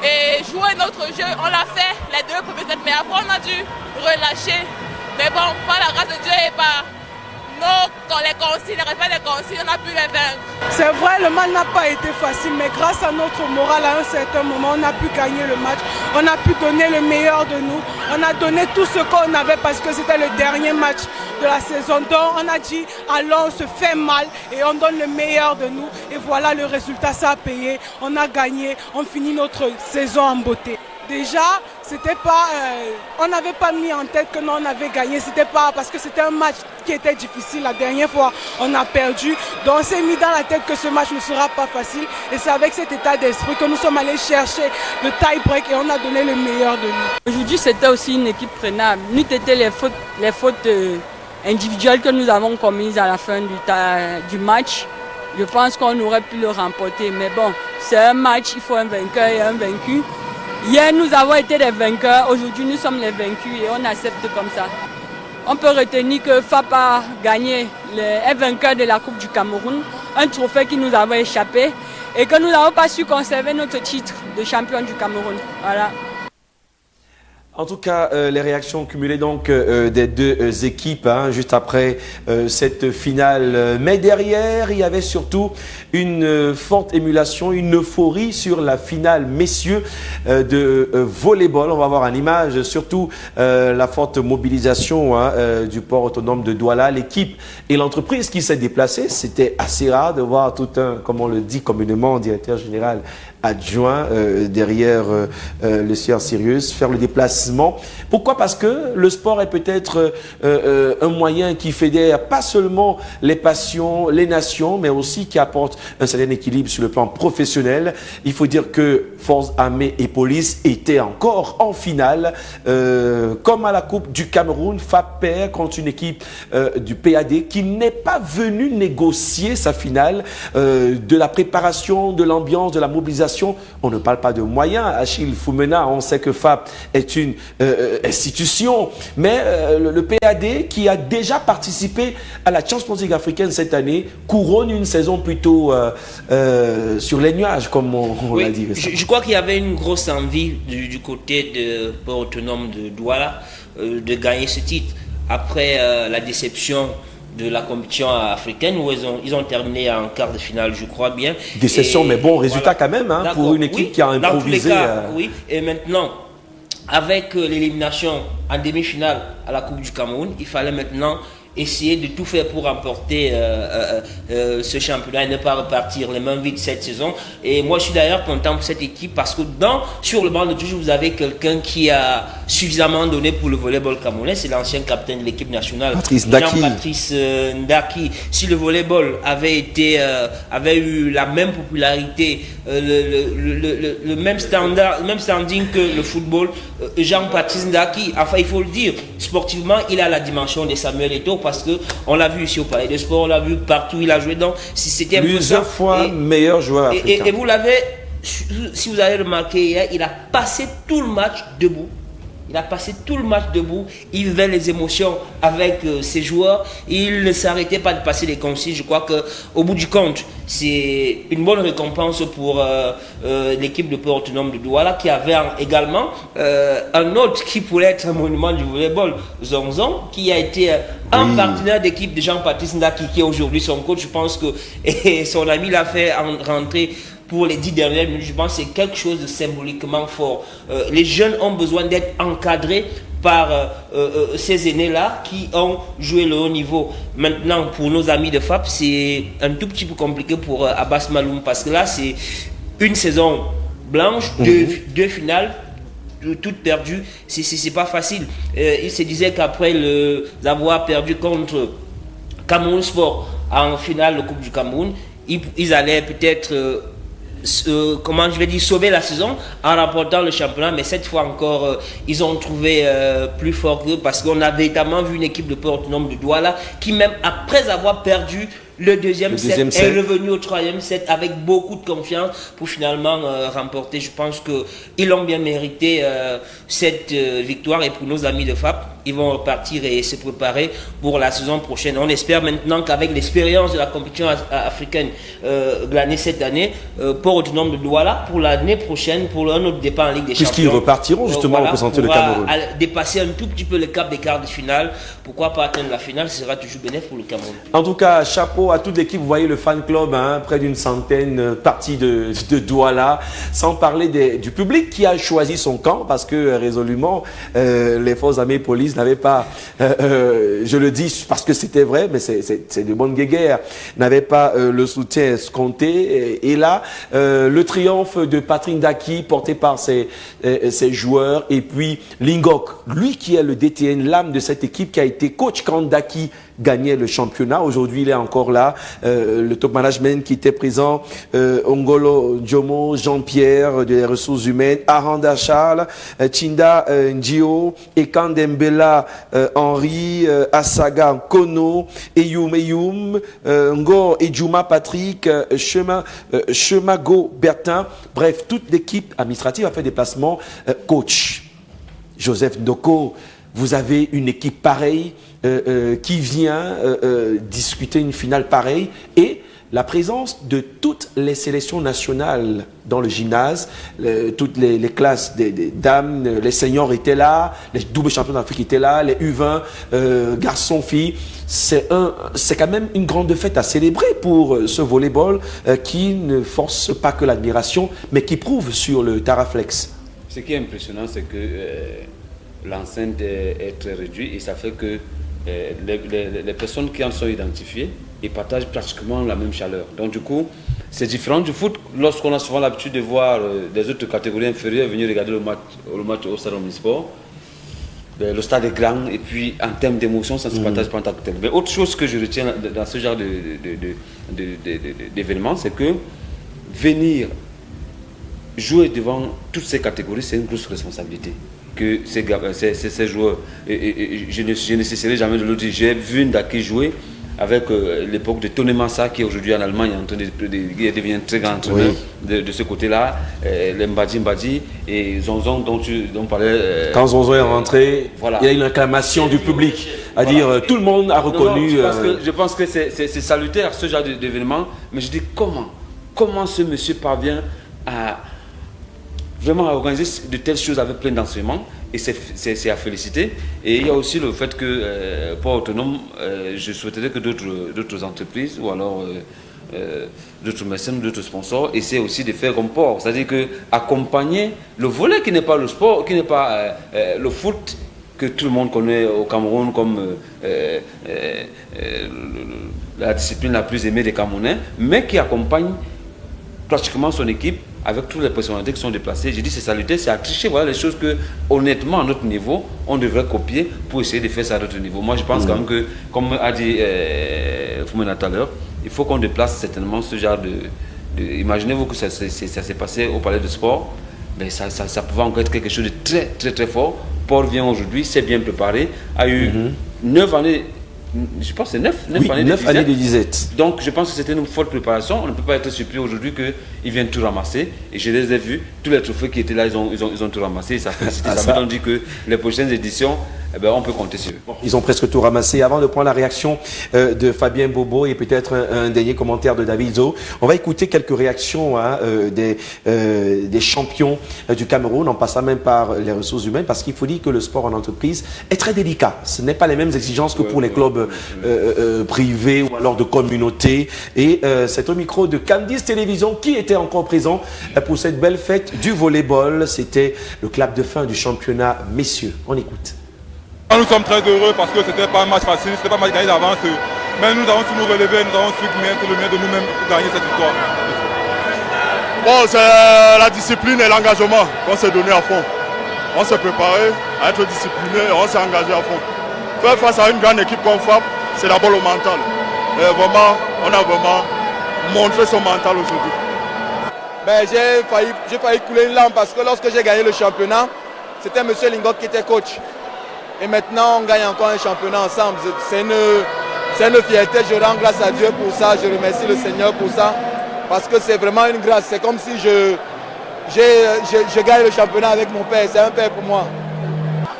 et jouer notre jeu. On l'a fait les 2 premiers sets, mais après on a dû relâcher. Mais bon, par la grâce de Dieu et par les consignes, les respect des consignes, on a pu les vaincre. C'est vrai, le match n'a pas été facile, mais grâce à notre moral, à un certain moment, on a pu gagner le match. On a pu donner le meilleur de nous. On a donné tout ce qu'on avait parce que c'était le dernier match de la saison. Donc on a dit, allons, on se fait mal et on donne le meilleur de nous. Et voilà le résultat, ça a payé. On a gagné, on finit notre saison en beauté. Déjà, c'était pas, on n'avait pas mis en tête que non, on avait gagné. C'était pas parce que c'était un match qui était difficile. La dernière fois, on a perdu. Donc, on s'est mis dans la tête que ce match ne sera pas facile. Et c'est avec cet état d'esprit que nous sommes allés chercher le tie-break et on a donné le meilleur de nous. Aujourd'hui, c'était aussi une équipe prenable. Nous, c'était les fautes individuelles que nous avons commises à la fin du match. Je pense qu'on aurait pu le remporter. Mais bon, c'est un match, il faut un vainqueur et un vaincu. Hier, nous avons été les vainqueurs. Aujourd'hui, nous sommes les vaincus et on accepte comme ça. On peut retenir que FAP a gagné, est vainqueur de la Coupe du Cameroun, un trophée qui nous avait échappé et que nous n'avons pas su conserver notre titre de champion du Cameroun. Voilà. En tout cas, les réactions cumulées donc des 2 équipes juste après cette finale. Mais derrière, il y avait surtout une forte émulation, une euphorie sur la finale messieurs de volleyball. On va voir en image surtout la forte mobilisation du port autonome de Douala. L'équipe et l'entreprise qui s'est déplacée, c'était assez rare de voir tout un, comme on le dit communément, directeur général adjoint derrière le sieur Sirius, faire le déplacement. Pourquoi? Parce que le sport est peut-être un moyen qui fédère pas seulement les passions, les nations, mais aussi qui apporte un certain équilibre sur le plan professionnel. Il faut dire que Forces armées et police étaient encore en finale, comme à la Coupe du Cameroun. FAP perd contre une équipe du PAD qui n'est pas venue négocier sa finale, de la préparation, de l'ambiance, de la mobilisation. On ne parle pas de moyens. Achille Foumena, on sait que FAP est une institution, mais le PAD qui a déjà participé à la Champions League africaine cette année couronne une saison plutôt sur les nuages, comme on l'a dit. Je crois qu'il y avait une grosse envie du côté de Port Autonome de Douala de gagner ce titre. Après la déception de la compétition africaine où ils ont terminé en quart de finale, je crois bien. Déception, mais bon résultat quand même, hein, pour une équipe qui a improvisé. Dans tous les cas, oui. Et maintenant, avec l'élimination en demi-finale à la Coupe du Cameroun, il fallait maintenant essayer de tout faire pour remporter ce championnat et ne pas repartir les mains vides cette saison. Et moi, je suis d'ailleurs content pour cette équipe parce que sur le banc de touche, vous avez quelqu'un qui a suffisamment donné pour le volleyball camerounais. C'est l'ancien capitaine de l'équipe nationale, Jean-Patrice Ndaki. Si le volleyball avait eu la même popularité, le même standard, le même standing que le football, Jean-Patrice Ndaki, enfin il faut le dire, sportivement, il a la dimension de Samuel Eto'o parce que on l'a vu ici au Palais des Sports, on l'a vu partout, il a joué donc c'était plusieurs fois meilleur joueur africain. Et vous l'avez, si vous avez remarqué hier, il a passé tout le match debout. Il a passé tout le match debout, il vivait les émotions avec ses joueurs, il ne s'arrêtait pas de passer les consignes. Je crois qu'au bout du compte, c'est une bonne récompense pour l'équipe de Port Autonome de Douala qui avait également un autre qui pourrait être un monument du volleyball, Zonzon, qui a été un partenaire d'équipe de Jean-Patrice Ndaki qui est aujourd'hui son coach. Je pense que et son ami l'a fait rentrer pour les 10 dernières minutes. Je pense que c'est quelque chose de symboliquement fort. Les jeunes ont besoin d'être encadrés par ces aînés-là qui ont joué le haut niveau. Maintenant, pour nos amis de FAP, c'est un tout petit peu compliqué pour Abbas Maloum parce que là, c'est une saison blanche, deux finales, toutes perdues. C'est pas facile. Il se disait qu'après avoir perdu contre Cameroun Sport en finale de Coupe du Cameroun, ils allaient peut-être sauver la saison en remportant le championnat, mais cette fois encore ils ont trouvé plus fort qu'eux parce qu'on a véritablement vu une équipe de Port Autonome de Douala qui, même après avoir perdu le deuxième set, est revenu au troisième set avec beaucoup de confiance pour finalement remporter. Je pense qu'ils ont bien mérité cette victoire, et pour nos amis de FAP, ils vont repartir et se préparer pour la saison prochaine. On espère maintenant qu'avec l'expérience de la compétition africaine de l'année cette année, Port Autonome de Douala, pour l'année prochaine, pour un autre départ en Ligue des Champions, puisqu'ils repartiront justement représenter le Cameroun, dépasser un tout petit peu le cap des quarts de finale. Pourquoi pas atteindre la finale? Ce sera toujours bénéfique pour le Cameroun. En tout cas, chapeau à toute l'équipe. Vous voyez le fan club, hein, près d'une centaine partie de Douala, sans parler du public qui a choisi son camp parce que résolument les forces armées et police n'avaient pas, je le dis parce que c'était vrai, mais c'est de bonne guéguerre, n'avaient pas le soutien escompté. Et là, le triomphe de Patrick Ndaki porté par ses joueurs, et puis Lingok, lui qui est le DTN, l'âme de cette équipe, qui a été coach quand Ndaki gagnait le championnat. Aujourd'hui, il est encore là. Le top management qui était présent, Ongolo Djomo, Jean-Pierre des ressources humaines, Aranda Charles, Chinda Njio, Ekan Dembela Henri, Asaga Kono, Eyum, Ngor Ejuma Patrick, Chemago Bertin. Bref, toute l'équipe administrative a fait des placements. Coach Joseph Ndoko, vous avez une équipe pareille qui vient discuter une finale pareille, et la présence de toutes les sélections nationales dans le gymnase, toutes les classes des dames, les seniors étaient là, les doubles champions d'Afrique étaient là, les U20, garçons, filles. C'est quand même une grande fête à célébrer pour ce volleyball qui ne force pas que l'admiration, mais qui prouve sur le Taraflex. Ce qui est impressionnant, c'est que l'enceinte est très réduite, et ça fait que les personnes qui en sont identifiées, ils partagent pratiquement la même chaleur. Donc du coup, c'est différent du foot. Lorsqu'on a souvent l'habitude de voir des autres catégories inférieures venir regarder le match au stade Omnisport, ben, le stade est grand et puis en termes d'émotion, ça ne se partage pas en tant que tel. Mais autre chose que je retiens dans ce genre d'événements, c'est que venir jouer devant toutes ces catégories, c'est une grosse responsabilité. Que ces joueurs, je ne cesserai jamais de le dire, j'ai vu Ndaki jouer avec l'époque de Tony Massa qui aujourd'hui en Allemagne est en train de devenir très grand entraîneur de ce côté-là, les Mbadi et Zonzon dont on parlait. Quand Zonzon est rentré, voilà. Il y a une acclamation du public, à dire tout le monde a reconnu. Je pense que c'est salutaire ce genre d'événement, mais je dis comment ce monsieur parvient à vraiment à organiser de telles choses avec plein d'enseignements, et c'est à féliciter. Et il y a aussi le fait que pour Autonome, je souhaiterais que d'autres entreprises ou alors d'autres mécènes, d'autres sponsors essaient aussi de faire comme Port, c'est-à-dire que accompagner le volet qui n'est pas le sport, qui n'est pas le foot que tout le monde connaît au Cameroun comme la discipline la plus aimée des Camerounais, mais qui accompagne pratiquement son équipe avec toutes les personnalités qui sont déplacées. J'ai dit c'est salutaire, c'est à tricher. Voilà les choses que, honnêtement, à notre niveau, on devrait copier pour essayer de faire ça à notre niveau. Moi, je pense quand même que, comme a dit Foumena tout à l'heure, il faut qu'on déplace certainement ce genre de imaginez-vous que ça s'est passé au Palais de Sport, mais ça pouvait encore être quelque chose de très, très, très fort. Port vient aujourd'hui, s'est bien préparé, a eu 9 années. Je pense que c'est 9 années de disette. Donc je pense que c'était une forte préparation. On ne peut pas être surpris aujourd'hui qu'ils viennent tout ramasser. Et je les ai vus, tous les trophées qui étaient là, ils ont tout ramassé. Et ça félicite. Ça veut dire que les prochaines éditions, on peut compter sur eux. Ils ont presque tout ramassé. Avant de prendre la réaction de Fabien Bobo et peut-être un dernier commentaire de David Zo, on va écouter quelques réactions des champions du Cameroun, en passant même par les ressources humaines, parce qu'il faut dire que le sport en entreprise est très délicat. Ce n'est pas les mêmes exigences que pour les clubs privés ou alors de communauté. Et c'est au micro de Candice Télévision qui était encore présent pour cette belle fête du volleyball. C'était le clap de fin du championnat messieurs. On écoute. Nous sommes très heureux parce que ce n'était pas un match facile, ce n'était pas un match gagné d'avance. Mais nous avons su nous relever, nous avons su mettre le mieux de nous-mêmes pour gagner cette victoire. Bon, c'est la discipline et l'engagement qu'on s'est donné à fond. On s'est préparé à être discipliné et on s'est engagé à fond. Faire face à une grande équipe comme FAP, c'est d'abord le mental. Et vraiment, on a vraiment montré son mental aujourd'hui. Ben, j'ai failli couler une larme parce que lorsque j'ai gagné le championnat, c'était M. Lingot qui était coach. Et maintenant, on gagne encore un championnat ensemble. C'est une fierté. Je rends grâce à Dieu pour ça. Je remercie le Seigneur pour ça. Parce que c'est vraiment une grâce. C'est comme si je gagne le championnat avec mon père. C'est un père pour moi.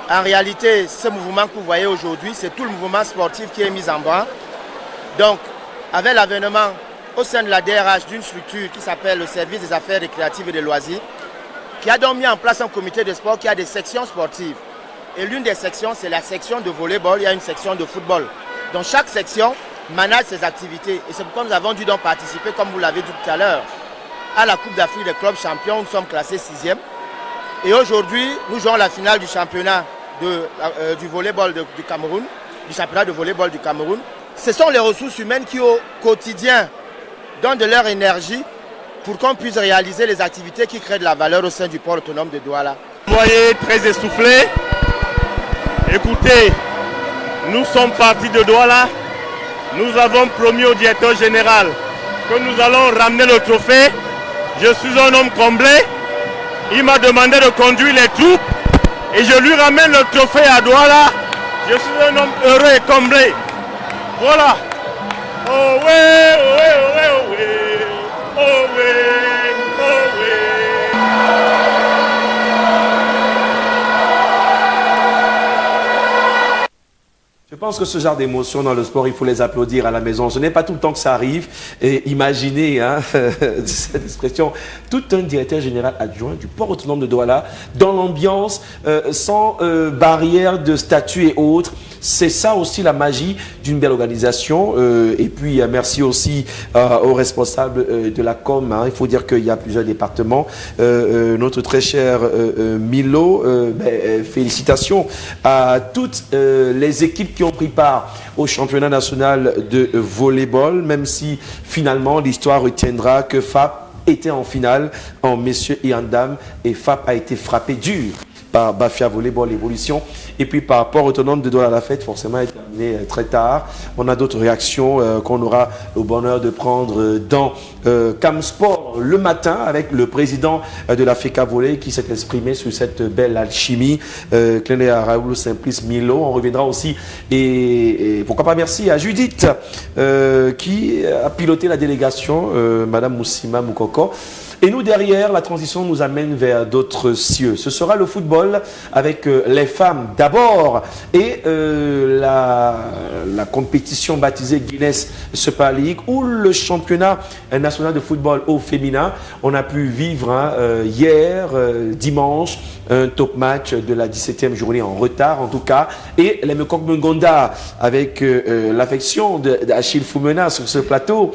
En réalité, ce mouvement que vous voyez aujourd'hui, c'est tout le mouvement sportif qui est mis en branle. Donc, avec l'avènement au sein de la DRH d'une structure qui s'appelle le Service des affaires récréatives et des loisirs, qui a donc mis en place un comité de sport qui a des sections sportives. Et l'une des sections, c'est la section de volleyball, il y a une section de football. Donc chaque section manage ses activités. Et c'est pourquoi nous avons dû donc participer, comme vous l'avez dit tout à l'heure, à la Coupe d'Afrique des clubs champions. Nous sommes classés 6e. Et aujourd'hui, nous jouons la finale du championnat du volleyball du Cameroun, du championnat de volleyball du Cameroun. Ce sont les ressources humaines qui, au quotidien, donnent de leur énergie pour qu'on puisse réaliser les activités qui créent de la valeur au sein du port autonome de Douala. Vous voyez, très essoufflé. Écoutez, nous sommes partis de Douala. Nous avons promis au directeur général que nous allons ramener le trophée. Je suis un homme comblé. Il m'a demandé de conduire les troupes et je lui ramène le trophée à Douala. Je suis un homme heureux et comblé. Voilà. Oh ouais, oh ouais, oh ouais, oh ouais. Oh ouais, oh ouais. Je pense que ce genre d'émotions dans le sport, il faut les applaudir à la maison. Ce n'est pas tout le temps que ça arrive. Et imaginez cette expression, tout un directeur général adjoint du port autonome de Douala, dans l'ambiance, sans barrière de statut et autres. c'est ça aussi la magie d'une belle organisation. Et puis merci aussi aux responsables de la com. Hein. Il faut dire qu'il y a plusieurs départements. Notre très cher Milo, félicitations à toutes les équipes qui ont pris part au championnat national de volleyball, même si finalement l'histoire retiendra que FAP était en finale en messieurs et en dames, et FAP a été frappé dur par Bafia Volleyball Évolution. Et puis par rapport au tenant de Douala la fête, forcément, est terminé très tard. On a d'autres réactions qu'on aura le bonheur de prendre dans Camsport le matin avec le président de la FECA Volley qui s'est exprimé sur cette belle alchimie. Clin d'œil à Raoul Simplice Milo. On reviendra aussi et pourquoi pas merci à Judith qui a piloté la délégation, Madame Moussima Moukoko. Et nous, derrière, la transition nous amène vers d'autres cieux. Ce sera le football avec les femmes d'abord et la compétition baptisée Guinness Super League ou le championnat national de football au féminin. On a pu vivre hier, dimanche, un top match de la 17e journée en retard en tout cas. Et les Mekok Mengonda avec l'affection d'Achille Foumena sur ce plateau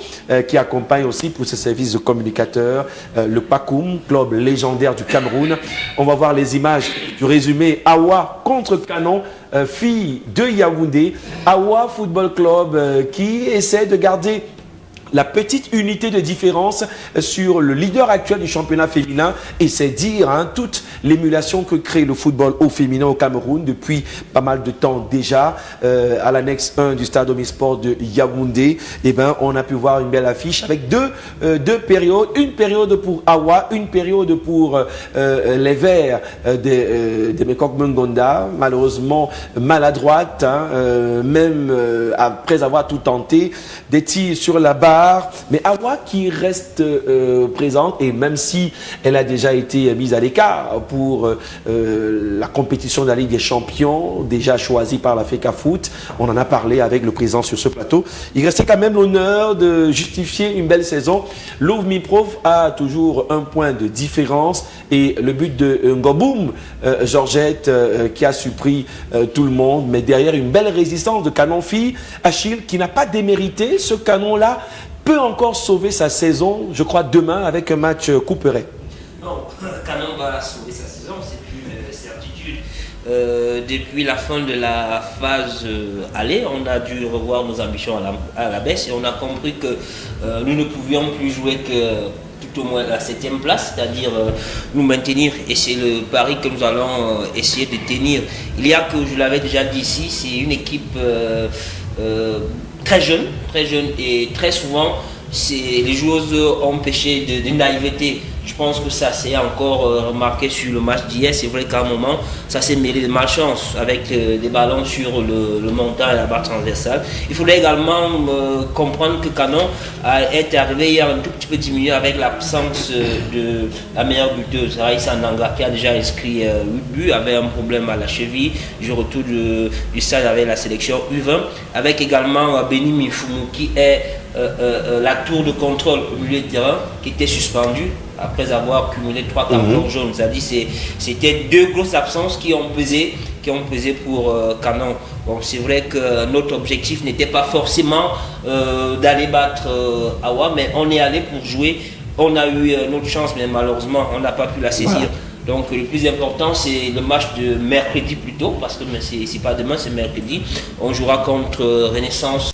qui accompagne aussi pour ses services de communicateur le Pakoum, club légendaire du Cameroun. On va voir les images du résumé Awa contre Canon, fille de Yaoundé. Awa Football Club qui essaie de garder la petite unité de différence sur le leader actuel du championnat féminin, et c'est dire toute l'émulation que crée le football au féminin au Cameroun depuis pas mal de temps déjà. À l'annexe 1 du stade Omnisport de Yaoundé, on a pu voir une belle affiche avec deux périodes, une période pour Awa, une période pour les Verts des Mekok Mengonda, malheureusement maladroite, même après avoir tout tenté, des tirs sur la barre. Mais Awa qui reste présente, et même si elle a déjà été mise à l'écart pour la compétition de la Ligue des Champions, déjà choisie par la FECA Foot, on en a parlé avec le président sur ce plateau, il restait quand même l'honneur de justifier une belle saison. Louvre Miprof a toujours un point de différence, et le but de Ngoboum, Georgette, qui a surpris tout le monde, mais derrière une belle résistance de Canon Fille, Achille qui n'a pas démérité. Ce canon-là peut encore sauver sa saison, je crois, demain avec un match couperet. Non, Canon va sauver sa saison, c'est une certitude. Depuis la fin de la phase aller, on a dû revoir nos ambitions à la baisse, et on a compris que nous ne pouvions plus jouer que tout au moins la 7e place, c'est-à-dire nous maintenir, et c'est le pari que nous allons essayer de tenir. Il y a que, je l'avais déjà dit ici, c'est une équipe très jeune, et très souvent les joueuses ont péché de naïveté. Je pense que ça s'est encore remarqué sur le match d'hier. C'est vrai qu'à un moment, ça s'est mêlé de malchance avec des ballons sur le montant et la barre transversale. Il faudrait également comprendre que Canon est arrivé hier un tout petit peu diminué avec l'absence de la meilleure buteuse, Raïssa Nanga, qui a déjà inscrit 8 buts, avait un problème à la cheville du retour du stade avec la sélection U20, avec également Béni Mifoumou qui est la tour de contrôle au milieu de terrain qui était suspendue après avoir cumulé 3 cartons jaunes. C'est-à-dire c'était 2 grosses absences qui ont pesé pour Canon. Bon, c'est vrai que notre objectif n'était pas forcément d'aller battre Awa, mais on est allé pour jouer. On a eu notre chance, mais malheureusement on n'a pas pu la saisir. Voilà. Donc le plus important c'est le match de mercredi plutôt, parce que c'est pas demain, c'est mercredi. On jouera contre Renaissance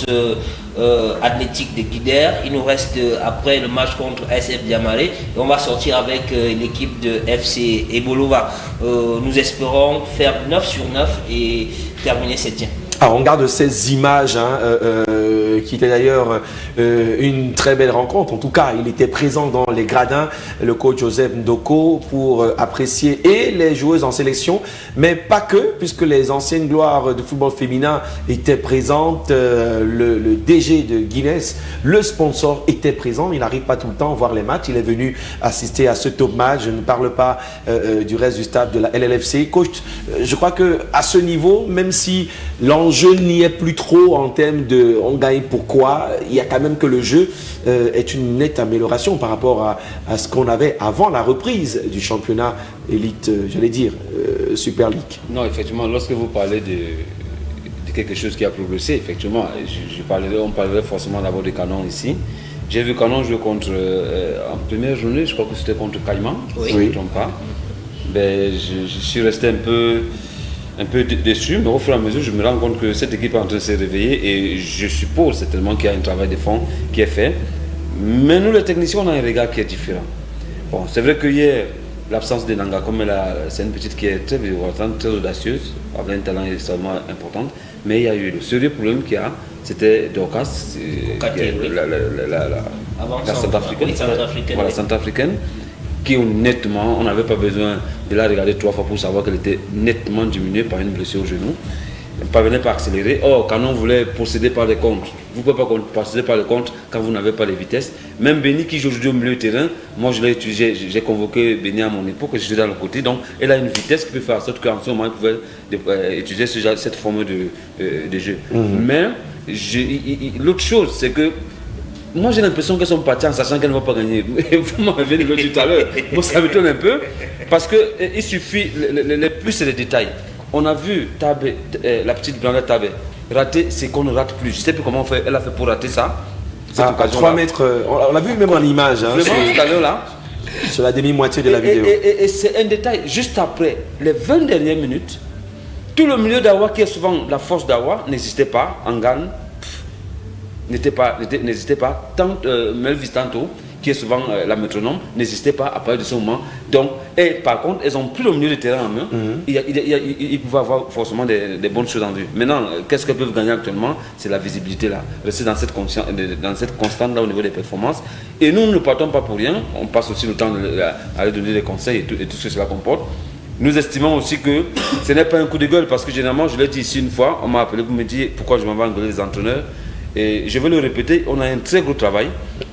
Athlétique de Guidère. Il nous reste après le match contre SF Diamaré, et on va sortir avec l'équipe de FC Ebolova. Nous espérons faire 9 sur 9 et terminer 7e. Alors on garde ces images qui était d'ailleurs une très belle rencontre. En tout cas, il était présent dans les gradins, le coach Joseph Ndoko, pour apprécier et les joueuses en sélection, mais pas que, puisque les anciennes gloires du football féminin étaient présentes. Le DG de Guinness, le sponsor, était présent. Il n'arrive pas tout le temps à voir les matchs. Il est venu assister à ce top match. Je ne parle pas du reste du stade de la LLFC. Coach, je crois qu'à ce niveau, même si l'enjeu n'y est plus trop en termes de on gagne pourquoi, il y a quand même que le jeu est une nette amélioration par rapport à ce qu'on avait avant la reprise du championnat élite, j'allais dire, Super League. Non, effectivement, lorsque vous parlez quelque chose qui a progressé, effectivement. On parlerait forcément d'abord de Canon ici. J'ai vu Canon jouer contre, en première journée, je crois que c'était contre Caïman, si je ne me trompe pas. Ben, je suis resté un peu déçu, mais au fur et à mesure, je me rends compte que cette équipe est en train de se réveiller et je suppose certainement qu'il y a un travail de fond qui est fait. Mais nous, les techniciens, on a un regard qui est différent. Bon, c'est vrai qu'il y a l'absence de Nanga, comme c'est une petite qui est très violente, très audacieuse, avec un talent extrêmement important, mais il y a eu le sérieux problème qu'il y a, c'était Dorcas, la centrafricaine, voilà, centrafricaine, qui honnêtement, on n'avait pas besoin de la regarder 3 fois pour savoir qu'elle était nettement diminuée par une blessure au genou. Elle ne parvenait pas à accélérer. Or, Canon voulait procéder par les contres. Vous ne pouvez pas procéder par les contres quand vous n'avez pas les vitesses. Même Béni qui joue aujourd'hui au milieu de terrain, moi je l'ai utilisé, j'ai convoqué Béni à mon époque, je suis dans le côté. Donc elle a une vitesse qui peut faire en sorte qu'en ce moment elle pouvait utiliser cette forme de jeu. Mais l'autre chose, c'est que moi j'ai l'impression qu'elles sont parties en sachant qu'elles ne vont pas gagner. Vous m'avez dit tout à l'heure. Moi ça m'étonne un peu. Parce qu'il suffit, le plus c'est les détails. On a vu Tabé, la petite Blanche Tabé rater, c'est qu'on ne rate plus. Je ne sais plus comment elle a fait pour rater ça. À 3 mètres, on l'a vu même en image. Hein, tout à l'heure là. Sur la demi-moitié de la vidéo. Et c'est un détail. Juste après les 20 dernières minutes, tout le milieu d'Awa, qui est souvent la force d'Awa, n'existait pas. Angan n'existait pas. Tant Melvis Tanto, qui est souvent la métronome, n'existait pas à partir de ce moment. Donc, et par contre, elles ont pris le milieu de terrain en main. Ils pouvaient avoir forcément des bonnes choses en vue. Maintenant, qu'est-ce qu'elles peuvent gagner actuellement? C'est la visibilité là. Rester dans cette constante là au niveau des performances. Et nous ne partons pas pour rien. On passe aussi le temps à leur donner des conseils et tout ce que cela comporte. Nous estimons aussi que ce n'est pas un coup de gueule parce que généralement, je l'ai dit ici une fois, on m'a appelé pour me dire pourquoi je m'en vais engueuler les entraîneurs. Et je vais le répéter, on a un très gros travail.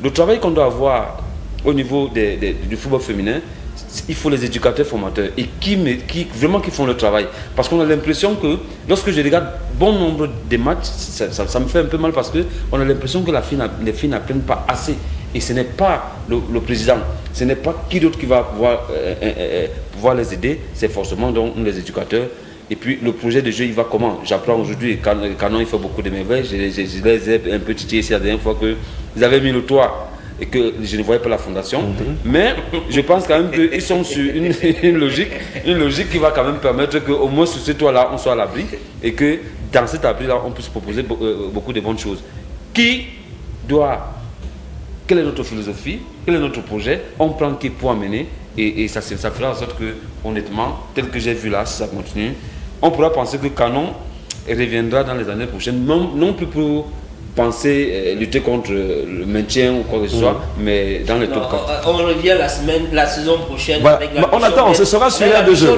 Le travail qu'on doit avoir au niveau du football féminin, il faut les éducateurs formateurs et qui font le travail. Parce qu'on a l'impression que lorsque je regarde bon nombre de matchs, ça me fait un peu mal parce qu'on a l'impression que les filles n'apprennent pas assez. Et ce n'est pas le président, ce n'est pas qui d'autre qui va pouvoir les aider, c'est forcément donc les éducateurs. Et puis le projet de jeu, il va comment? J'apprends aujourd'hui, Canon il fait beaucoup de merveilles, je les ai un peu titillés ici la dernière fois qu'ils avaient mis le toit et que je ne voyais pas la fondation. Mais je pense quand même qu'ils sont sur une logique qui va quand même permettre qu'au moins sur ce toit-là, on soit à l'abri et que dans cet abri-là, on puisse proposer beaucoup de bonnes choses. Quelle est notre philosophie? Quel est notre projet? On prend qui pour amener et ça fera en sorte que, honnêtement, tel que j'ai vu là, si ça continue, on pourra penser que Canon reviendra dans les années prochaines, non plus pour penser lutter contre le maintien ou quoi que ce soit, mais dans le top 4. On revient la saison prochaine. Voilà. Avec la on attend, ce sera sur l'air de jeu.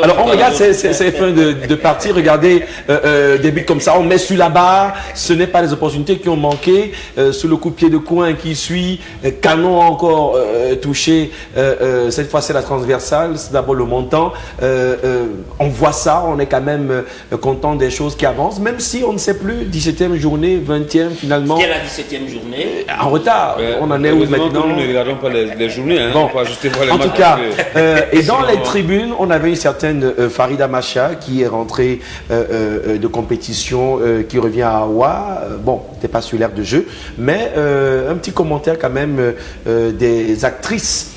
Alors on regarde ces fins de partie, regardez des buts comme ça, on met sur la barre, ce n'est pas les opportunités qui ont manqué, sur le coup de pied de coin qui suit, Canon a encore touché, cette fois c'est la transversale, c'est d'abord le montant, on voit ça, on est quand même content des choses qui avancent, même si on ne sait plus, 17e journée, 20e finalement. C'était la 17e journée. En retard, on en est où maintenant? Nous ne regardons pas les journées, hein, bon. on va juste voir les en matchs. tout cas, et dans les tribunes, on avait une certaine Farida Macha qui est rentrée de compétition, qui revient à Awa. Bon, n'était pas sur l'air de jeu, mais un petit commentaire quand même des actrices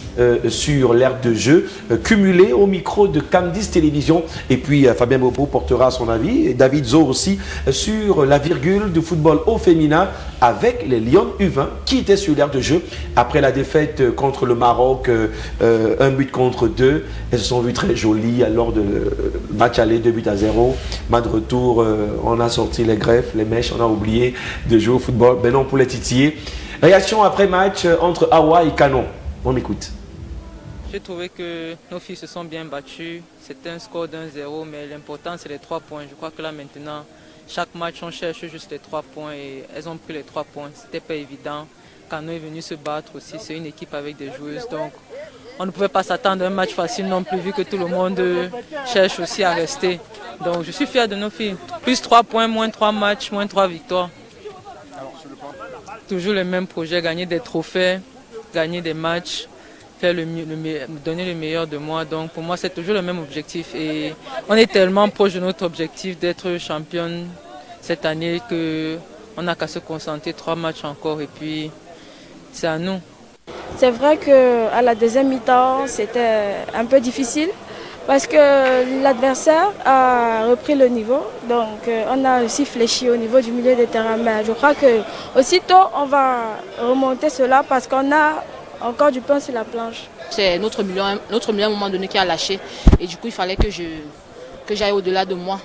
sur l'aire de jeu, cumulé au micro de Candice Télévision. Et puis Fabien Bobo portera son avis, et David Zo aussi, sur la virgule du football au féminin avec les Lions U20 qui étaient sur l'aire de jeu après la défaite contre le Maroc, 1 but contre 2. Elles se sont vues très jolies lors de match aller, 2-0. Match de retour, on a sorti les greffes, les mèches, on a oublié de jouer au football. Ben non, pour les titiller. Réaction après match entre Awa et Canon. On écoute. J'ai trouvé que nos filles se sont bien battues. C'était un score d'1-0, mais l'important c'est les 3 points. Je crois que là maintenant, chaque match on cherche juste les 3 points et elles ont pris les 3 points. C'était pas évident. Canon est venu se battre aussi, c'est une équipe avec des joueuses. Donc on ne pouvait pas s'attendre à un match facile non plus, vu que tout le monde cherche aussi à rester. Donc je suis fier de nos filles. Plus 3 points, moins 3 matchs, moins 3 victoires. Toujours le même projet, gagner des trophées, gagner des matchs, faire donner le meilleur de moi. Donc pour moi c'est toujours le même objectif et on est tellement proche de notre objectif d'être championne cette année qu'on n'a qu'à se concentrer 3 matchs encore et puis c'est à nous. C'est vrai qu'à la deuxième mi-temps, c'était un peu difficile parce que l'adversaire a repris le niveau. Donc on a aussi fléchi au niveau du milieu de terrain. Mais je crois qu'aussitôt on va remonter cela parce qu'on a encore du pain sur la planche. C'est notre milieu à un moment donné qui a lâché. Et du coup, il fallait que j'aille au-delà de moi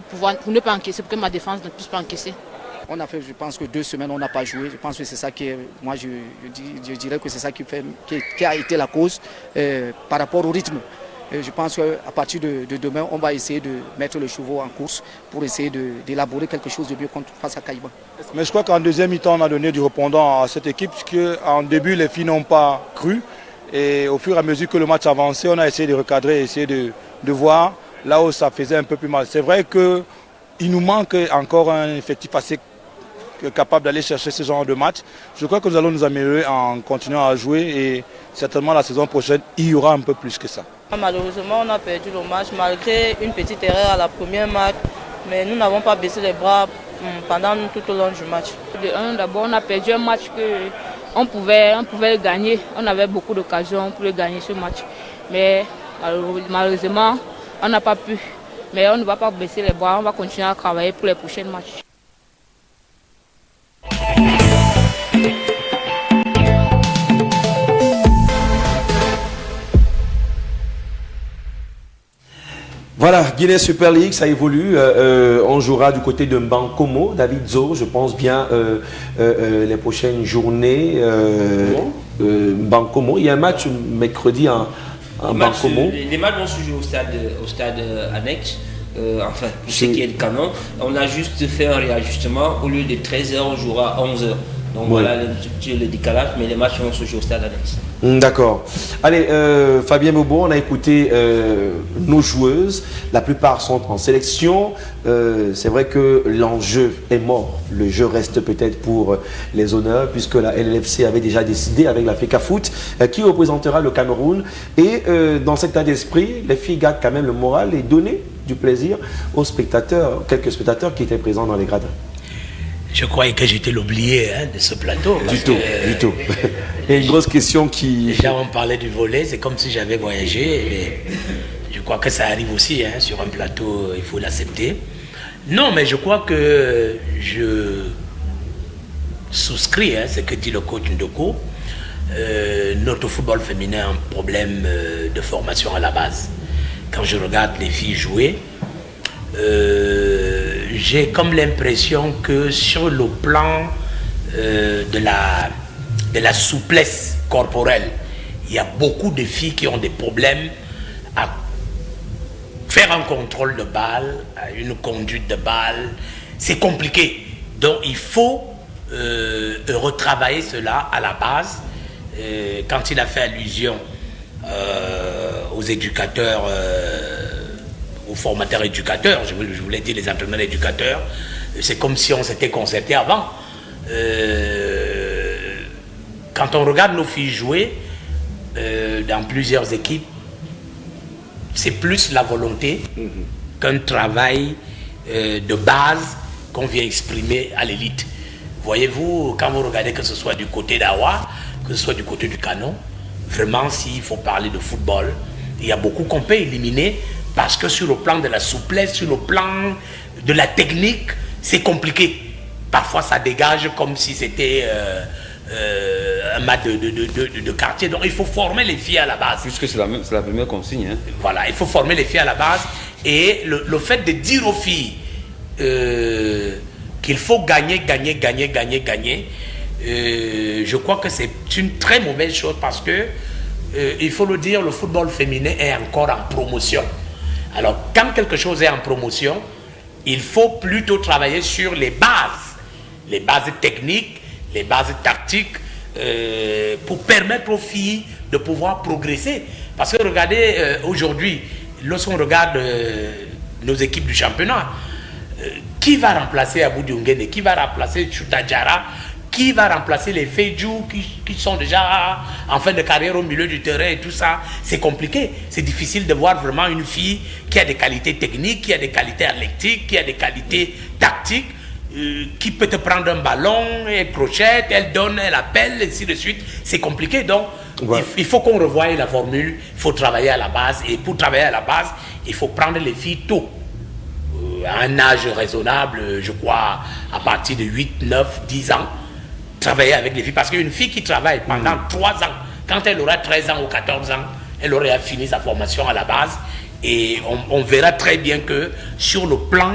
pour ne pas encaisser, pour que ma défense ne puisse pas encaisser. On a fait, je pense que 2 semaines, on n'a pas joué. Je pense que c'est ça qui est, moi je dirais que c'est ça qui a été la cause par rapport au rythme. Et je pense qu'à partir de demain, on va essayer de mettre le chevaux en course pour essayer d'élaborer quelque chose de mieux face à Caïba. Mais je crois qu'en deuxième mi-temps, on a donné du répondant à cette équipe, puisqu'en début, les filles n'ont pas cru. Et au fur et à mesure que le match avançait, on a essayé de recadrer, essayer de voir là où ça faisait un peu plus mal. C'est vrai qu'il nous manque encore un effectif assez capable d'aller chercher ce genre de match. Je crois que nous allons nous améliorer en continuant à jouer et certainement la saison prochaine, il y aura un peu plus que ça. Malheureusement, on a perdu le match malgré une petite erreur à la première match, mais nous n'avons pas baissé les bras pendant tout au long du match. D'abord, on a perdu un match qu'on pouvait le gagner. On avait beaucoup d'occasions pour le gagner ce match. Mais malheureusement, on n'a pas pu. Mais on ne va pas baisser les bras, on va continuer à travailler pour les prochains matchs. Voilà, Guinée Super League, ça évolue. On jouera du côté de Mbankomo, David Zo, je pense bien, les prochaines journées. Mbankomo, il y a un match mercredi en Mbankomo. Les matchs vont se jouer au stade annexe. Enfin, pour ce qui est le canon, on a juste fait un réajustement. Au lieu de 13h, on jouera à 11h. Donc voilà le décalage, mais les matchs vont se jouer au stade annexe. D'accord. Allez, Fabien Bobo, on a écouté nos joueuses. La plupart sont en sélection. C'est vrai que l'enjeu est mort. Le jeu reste peut-être pour les honneurs, puisque la LLFC avait déjà décidé avec la FECA Foot qui représentera le Cameroun. Et dans cet état d'esprit, les filles gardent quand même le moral et donner du plaisir aux spectateurs, quelques spectateurs qui étaient présents dans les gradins. Je croyais que j'étais l'oublié de ce plateau. Du tout. Et une grosse question qui... Déjà, on parlait du volet, c'est comme si j'avais voyagé. Mais je crois que ça arrive aussi sur un plateau, il faut l'accepter. Non, mais je crois que je souscris ce que dit le coach Ndoko. Notre football féminin a un problème de formation à la base. Quand je regarde les filles jouer, j'ai comme l'impression que sur le plan de la souplesse corporelle, il y a beaucoup de filles qui ont des problèmes à faire un contrôle de balle, une conduite de balle. C'est compliqué. Donc il faut retravailler cela à la base. Quand il a fait allusion aux éducateurs, aux formateurs éducateurs, je voulais dire les entraîneurs éducateurs, c'est comme si on s'était concerté avant. Quand on regarde nos filles jouer dans plusieurs équipes, c'est plus la volonté qu'un travail de base qu'on vient exprimer à l'élite. Voyez-vous, quand vous regardez que ce soit du côté d'Awa, que ce soit du côté du Canon, vraiment s'il faut parler de football, il y a beaucoup qu'on peut éliminer parce que sur le plan de la souplesse, sur le plan de la technique, c'est compliqué. Parfois ça dégage comme si c'était un match de quartier. Donc il faut former les filles à la base. Puisque c'est la première consigne. Voilà, il faut former les filles à la base. Et le fait de dire aux filles qu'il faut gagner, je crois que c'est une très mauvaise chose parce que, il faut le dire, le football féminin est encore en promotion. Alors, quand quelque chose est en promotion, il faut plutôt travailler sur les bases techniques, les bases tactiques, pour permettre aux filles de pouvoir progresser. Parce que regardez, aujourd'hui, lorsqu'on regarde nos équipes du championnat, qui va remplacer Abou Diongene, qui va remplacer Chutajara, qui va remplacer les Feijou qui sont déjà en fin de carrière au milieu du terrain et tout ça. C'est compliqué. C'est difficile de voir vraiment une fille qui a des qualités techniques, qui a des qualités athlétiques, qui a des qualités tactiques qui peut te prendre un ballon, elle crochette, elle donne, elle appelle, et ainsi de suite. C'est compliqué. Donc, il faut qu'on revoie la formule. Il faut travailler à la base. Et pour travailler à la base, il faut prendre les filles tôt. À un âge raisonnable, je crois, à partir de 8, 9, 10 ans, travailler avec les filles. Parce qu'une fille qui travaille pendant 3 ans, quand elle aura 13 ans ou 14 ans, elle aurait fini sa formation à la base. Et on verra très bien que sur le plan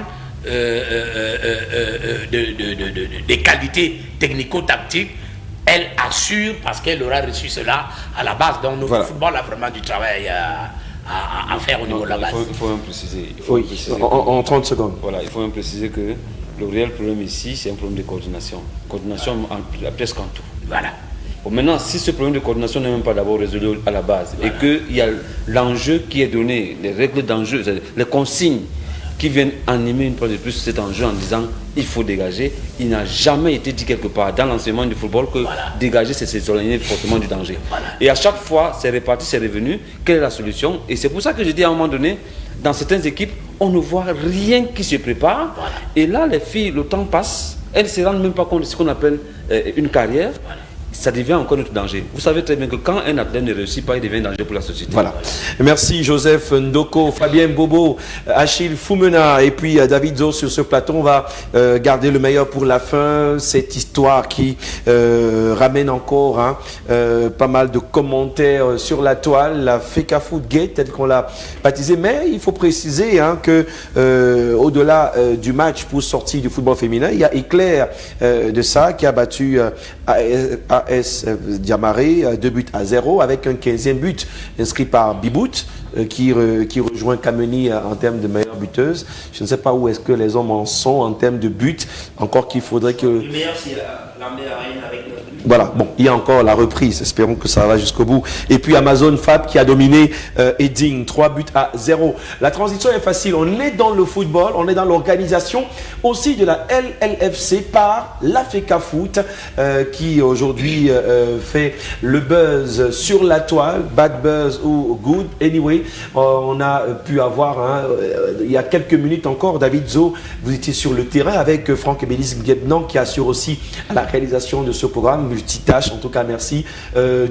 des qualités technico-tactiques, elle assure parce qu'elle aura reçu cela à la base. Donc, notre football a vraiment du travail à faire au niveau de la base. Il faut même préciser. En 30 secondes. Voilà, il faut même préciser que le réel problème ici, c'est un problème de coordination. Coordination presque en tout. Voilà. Bon, maintenant, si ce problème de coordination n'est même pas d'abord résolu à la base, et qu'il y a l'enjeu qui est donné, les règles d'enjeu, les consignes qui viennent animer une fois de plus cet enjeu en disant il faut dégager, il n'a jamais été dit quelque part dans l'enseignement du football que dégager c'est s'éloigner fortement du danger. Et à chaque fois, c'est reparti, c'est revenu, quelle est la solution? Et c'est pour ça que je dis à un moment donné, dans certaines équipes, on ne voit rien qui se prépare. Et là, les filles, le temps passe, elles ne se rendent même pas compte de ce qu'on appelle une carrière. Ça devient encore notre danger. Vous savez très bien que quand un athlète ne réussit pas, il devient un danger pour la société. Voilà. Merci Joseph Ndoko, Fabien Bobo, Achille Foumena et puis David Zo sur ce plateau. On va garder le meilleur pour la fin. Cette histoire qui ramène encore pas mal de commentaires sur la toile, la FECA Foot Gate telle qu'on l'a baptisée. Mais il faut préciser que au-delà du match pour sortir du football féminin, il y a Éclair de ça qui a battu AS Diamaré 2-0 avec un 15e but inscrit par Bibout qui rejoint Kameni en termes de meilleure buteuse. Je ne sais pas où est-ce que les hommes en sont en termes de but. Encore qu'il faudrait que... Le meilleur, c'est la meilleure arène avec notre but. Voilà, bon, il y a encore la reprise. Espérons que ça va jusqu'au bout. Et puis Amazon Fab qui a dominé Edding, 3-0. La transition est facile. On est dans le football, on est dans l'organisation aussi de la LLFC par la FECA Foot qui aujourd'hui fait le buzz sur la toile, bad buzz ou good. Anyway, on a pu avoir, il y a quelques minutes encore, David Zo, vous étiez sur le terrain avec Franck Bélis Guebnan qui assure aussi à la réalisation de ce programme, multitâche, en tout cas merci.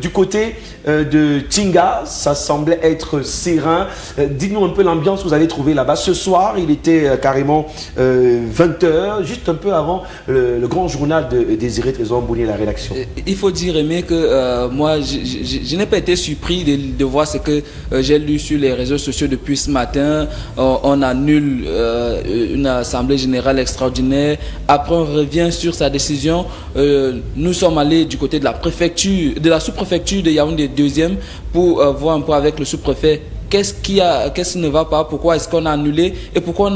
Du côté de Tinga, ça semblait être serein. Dites-nous un peu l'ambiance que vous avez trouvée là-bas. Ce soir, il était carrément 20h, juste un peu avant le grand journal de Désiré Trésor Mbouni, la rédaction. Il faut dire, Aimé, que moi, je n'ai pas été surpris de voir ce que j'ai lu sur les réseaux sociaux depuis ce matin. On annule une assemblée générale extraordinaire. Après, on revient sur sa décision. Nous sommes allés du côté de la préfecture, de la sous-préfecture de Yaoundé 2e pour voir un peu avec le sous-préfet qu'est-ce qui ne va pas, pourquoi est-ce qu'on a annulé et pourquoi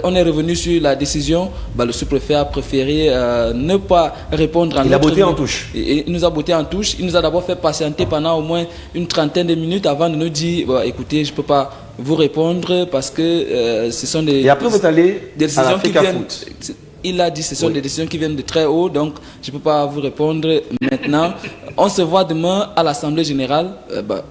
on est revenu sur la décision. Le sous-préfet a préféré ne pas répondre à Il a botté en touche. Il nous a botté en touche. Il nous a d'abord fait patienter pendant au moins une trentaine de minutes avant de nous dire écoutez, je ne peux pas vous répondre parce que ce sont des... Et après, vous êtes allé des décisions à la FECA qui viennent, Foot. Il a dit que ce sont des décisions qui viennent de très haut, donc je ne peux pas vous répondre maintenant. On se voit demain à l'Assemblée Générale.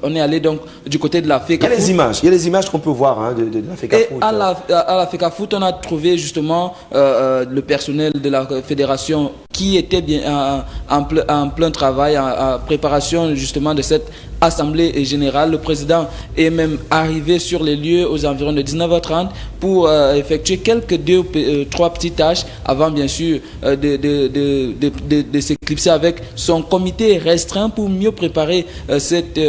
On est allé donc du côté de la FECA Foot. Il y a les images qu'on peut voir de la FECA Foot. À la FECA Foot, on a trouvé justement le personnel de la fédération qui était bien en plein travail, en préparation justement de cette Assemblée Générale. Le président est même arrivé sur les lieux aux environs de 19h30 pour effectuer quelques 2-3 petites tâches avant bien sûr de s'éclipser avec son comité restreint pour mieux préparer cette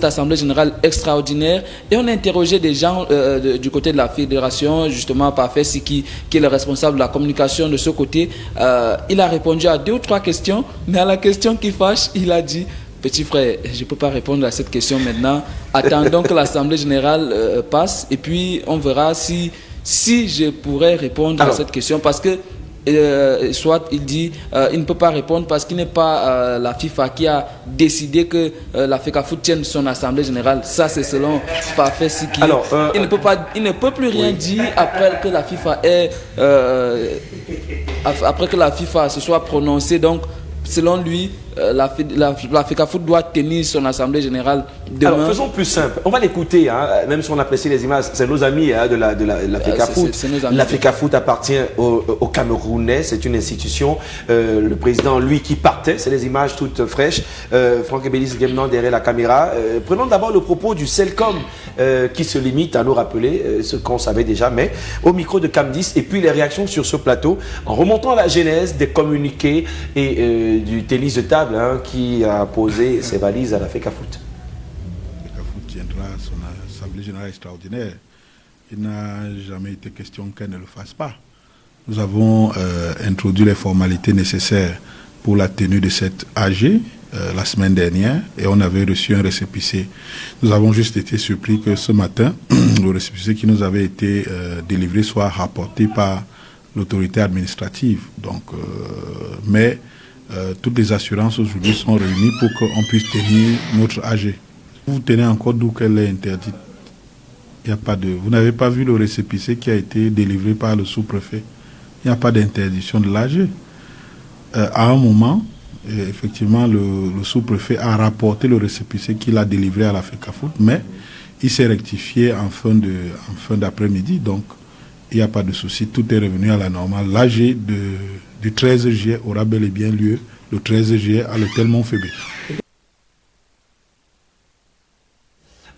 Assemblée Générale extraordinaire. Et on a interrogé des gens du côté de la fédération, justement par Fessi qui est le responsable de la communication de ce côté. Il a répondu à 2 ou 3 questions, mais à la question qui fâche, il a dit: petit frère, je ne peux pas répondre à cette question maintenant. Attendons que l'Assemblée Générale passe et puis on verra si je pourrais répondre à cette question. Parce que, soit il dit, il ne peut pas répondre parce qu'il n'est pas la FIFA qui a décidé que la FECA Foot tienne son Assemblée Générale. Ça, c'est selon Parfait Siki. Il ne peut plus rien dire après que la FIFA après que la FIFA se soit prononcée. Donc, selon lui, la FECAFOOT doit tenir son assemblée générale demain. Alors faisons plus simple, on va l'écouter, hein, même si on apprécie les images, c'est nos amis hein, de la FECAFOOT. La FECAFOOT appartient au Camerounais, c'est une institution. Le président, lui, qui partait, c'est les images toutes fraîches. Franck Ebélis Gemnan derrière la caméra. Prenons d'abord le propos du CELCOM qui se limite à nous rappeler ce qu'on savait déjà, mais au micro de Cam10 et puis les réactions sur ce plateau en remontant à la genèse des communiqués et du tennis de table hein, qui a posé ses valises à la FECAFOOT. La FECAFOOT tiendra son assemblée générale extraordinaire. Il n'a jamais été question qu'elle ne le fasse pas. Nous avons introduit les formalités nécessaires pour la tenue de cette AG la semaine dernière et on avait reçu un récépissé. Nous avons juste été surpris que ce matin, le récépissé qui nous avait été délivré soit rapporté par l'autorité administrative. Donc, mais toutes les assurances aujourd'hui sont réunies pour qu'on puisse tenir notre AG. Vous tenez encore d'où qu'elle est interdite. Il n'y a pas de. Vous n'avez pas vu le récépissé qui a été délivré par le sous-préfet. Il n'y a pas d'interdiction de l'AG. À un moment, effectivement, le sous-préfet a rapporté le récépissé qu'il a délivré à la FECAFOOT, mais il s'est rectifié en fin d'après-midi. Donc, il n'y a pas de souci, tout est revenu à la normale. L'AG du 13 juillet aura bel et bien lieu le 13 juillet à l'hôtel Montfébé.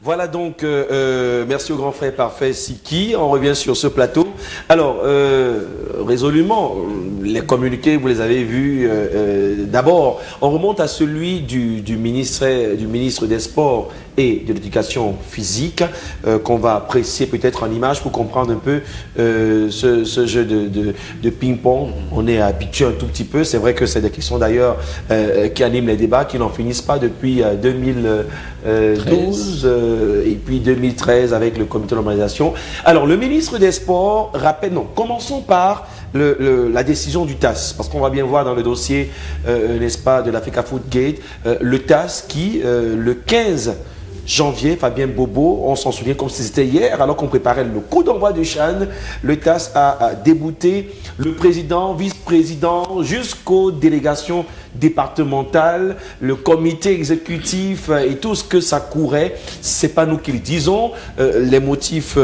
Voilà donc, merci au grand frère parfait Siki. On revient sur ce plateau. Alors, résolument, les communiqués, vous les avez vus. D'abord, on remonte à celui du ministre des Sports et de l'Éducation physique, qu'on va apprécier peut-être en image pour comprendre un peu ce jeu de ping-pong. On est habitué un tout petit peu. C'est vrai que c'est des questions d'ailleurs qui animent les débats, qui n'en finissent pas depuis 2012 et puis 2013 avec le comité de normalisation. Alors, le ministre des Sports rappelle, non, commençons par la décision du TAS, parce qu'on va bien voir dans le dossier, n'est-ce pas, de la FECAFOOT Gate, le TAS qui, le 15 janvier, Fabien Bobo, on s'en souvient comme si c'était hier, alors qu'on préparait le coup d'envoi du CHAN, le TAS a débouté le président, vice-président, jusqu'aux délégations départementales, le comité exécutif et tout ce que ça courait. C'est pas nous qui le disons, les motifs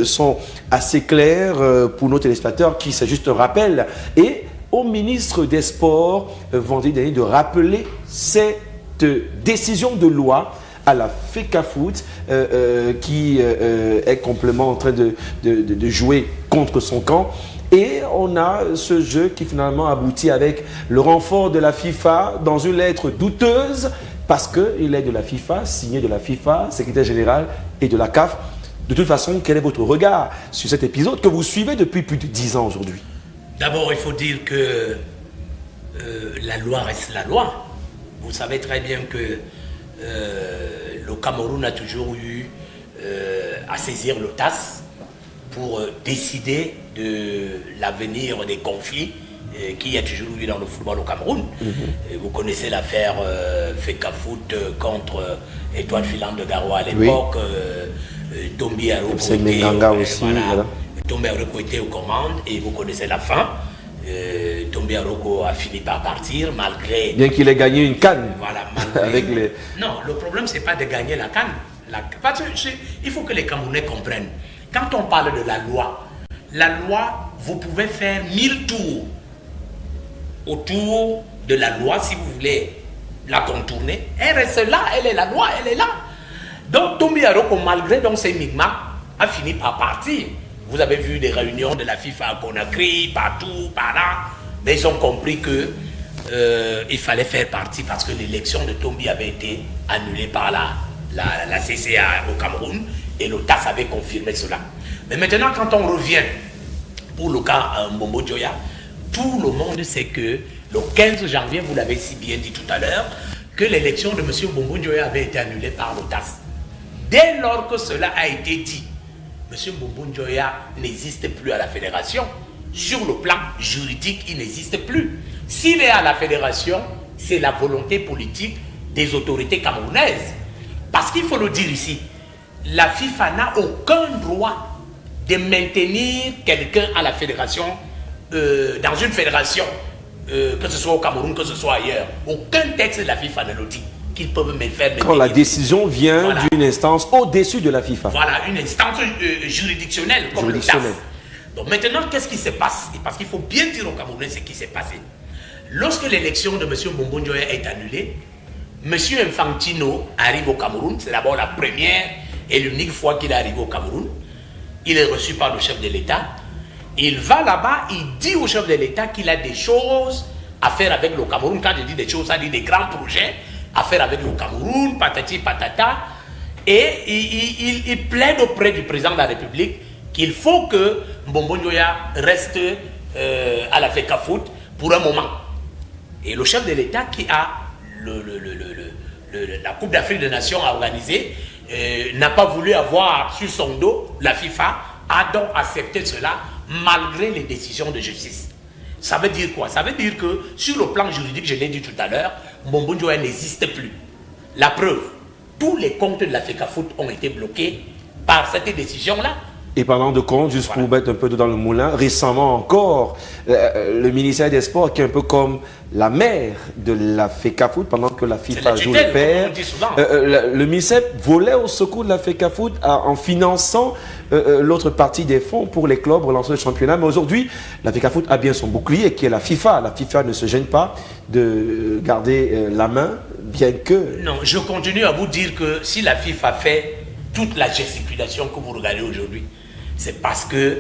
sont assez clairs pour nos téléspectateurs, qui c'est juste un rappel. Et au ministre des Sports, vendredi dernier, de rappeler cette décision de loi à la FECAFOOT qui est complètement en train de jouer contre son camp. Et on a ce jeu qui finalement aboutit avec le renfort de la FIFA dans une lettre douteuse parce qu'il est de la FIFA, signé de la FIFA, secrétaire général et de la CAF. De toute façon, quel est votre regard sur cet épisode que vous suivez depuis plus de 10 ans aujourd'hui? D'abord, il faut dire que la loi reste la loi. Vous savez très bien que le Cameroun a toujours eu à saisir le TAS pour décider de l'avenir des conflits qu'il y a toujours eu dans le football au Cameroun. Vous connaissez l'affaire FECAFOOT contre Étoile Filante de Garoua à l'époque, Tombi Aroko était aux commandes et vous connaissez la fin. Tombi Aroko a fini par partir malgré... Bien qu'il ait gagné une canne. Voilà, avec les... Non, le problème c'est pas de gagner la canne. Parce que il faut que les Camerounais comprennent. Quand on parle de la loi, vous pouvez faire 1000 tours autour de la loi si vous voulez la contourner. Elle reste là, elle est la loi, elle est là. Donc Tombi Aroko, malgré donc ces micmacs, a fini par partir. Vous avez vu des réunions de la FIFA à Conakry, partout, par là. Mais ils ont compris que il fallait faire partie parce que l'élection de Tombi avait été annulée par la CCA au Cameroun et le TAS avait confirmé cela. Mais maintenant, quand on revient pour le cas Mbombo Dioya, tout le monde sait que le 15 janvier, vous l'avez si bien dit tout à l'heure, que l'élection de M. Mbombo Dioya avait été annulée par le TAS. Dès lors que cela a été dit, M. Mbombo Dioya n'existe plus à la fédération. Sur le plan juridique, il n'existe plus. S'il est à la fédération, c'est la volonté politique des autorités camerounaises. Parce qu'il faut le dire ici, la FIFA n'a aucun droit de maintenir quelqu'un à la fédération, dans une fédération. que ce soit au Cameroun, que ce soit ailleurs. Aucun texte de la FIFA ne le dit qu'ils peuvent me faire. Quand la décision vient d'une instance au-dessus de la FIFA. Voilà, une instance juridictionnelle comme le TAS. Donc maintenant, qu'est-ce qui se passe? Parce qu'il faut bien dire aux Camerounais ce qui s'est passé. Lorsque l'élection de M. Mbombo Njoya est annulée, M. Infantino arrive au Cameroun. C'est d'abord la première et l'unique fois qu'il est arrivé au Cameroun. Il est reçu par le chef de l'État. Il va là-bas, il dit au chef de l'État qu'il a des choses à faire avec le Cameroun. Quand je dis des choses, ça dit des grands projets à faire avec le Cameroun, patati patata. Et il plaide auprès du président de la République qu'il faut que Mbombo Njoya reste à la FECAFOOT pour un moment. Et le chef de l'État qui a la Coupe d'Afrique des Nations à organiser n'a pas voulu avoir sur son dos la FIFA, a donc accepté cela malgré les décisions de justice. Ça veut dire quoi? Ça veut dire que sur le plan juridique, je l'ai dit tout à l'heure, Mbombo Njoya n'existe plus. La preuve, tous les comptes de la FECAFOOT ont été bloqués par cette décision-là. Et parlant de compte, juste pour mettre un peu dans le moulin, récemment encore, le ministère des Sports qui est un peu comme la mère de la FECAFOOT pendant que la FIFA joue le père. Le ministère volait au secours de la FECAFOOT en finançant l'autre partie des fonds pour les clubs relancer le championnat. Mais aujourd'hui, la FECAFOOT a bien son bouclier qui est la FIFA. La FIFA ne se gêne pas de garder la main, bien que... Non, je continue à vous dire que si la FIFA fait toute la gesticulation que vous regardez aujourd'hui, c'est parce que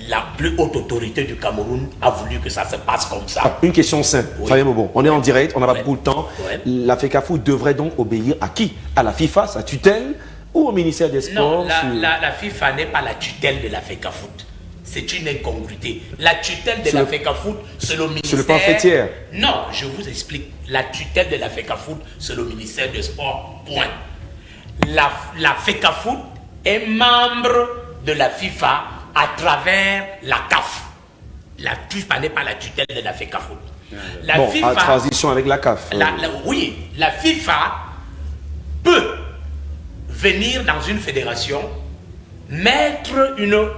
la plus haute autorité du Cameroun a voulu que ça se passe comme ça. Une question simple, Fabien Mobo. On est en direct, on n'a pas beaucoup de temps. La FECAFOOT devrait donc obéir à qui? À la FIFA, sa tutelle, ou au ministère des Sports? Non, la FIFA n'est pas la tutelle de la FECAFOOT. C'est une incongruité. La tutelle de la FECAFOOT, c'est le ministère... Sur le plan fêtière? Non, je vous explique. La tutelle de la FECAFOOT, c'est le ministère des Sports, point. La FECAFOOT est membre de la FIFA à travers la CAF. La FIFA n'est pas la tutelle de la FECAFOOT. La FIFA, en transition avec la CAF. Oui, la FIFA peut venir dans une fédération, mettre une,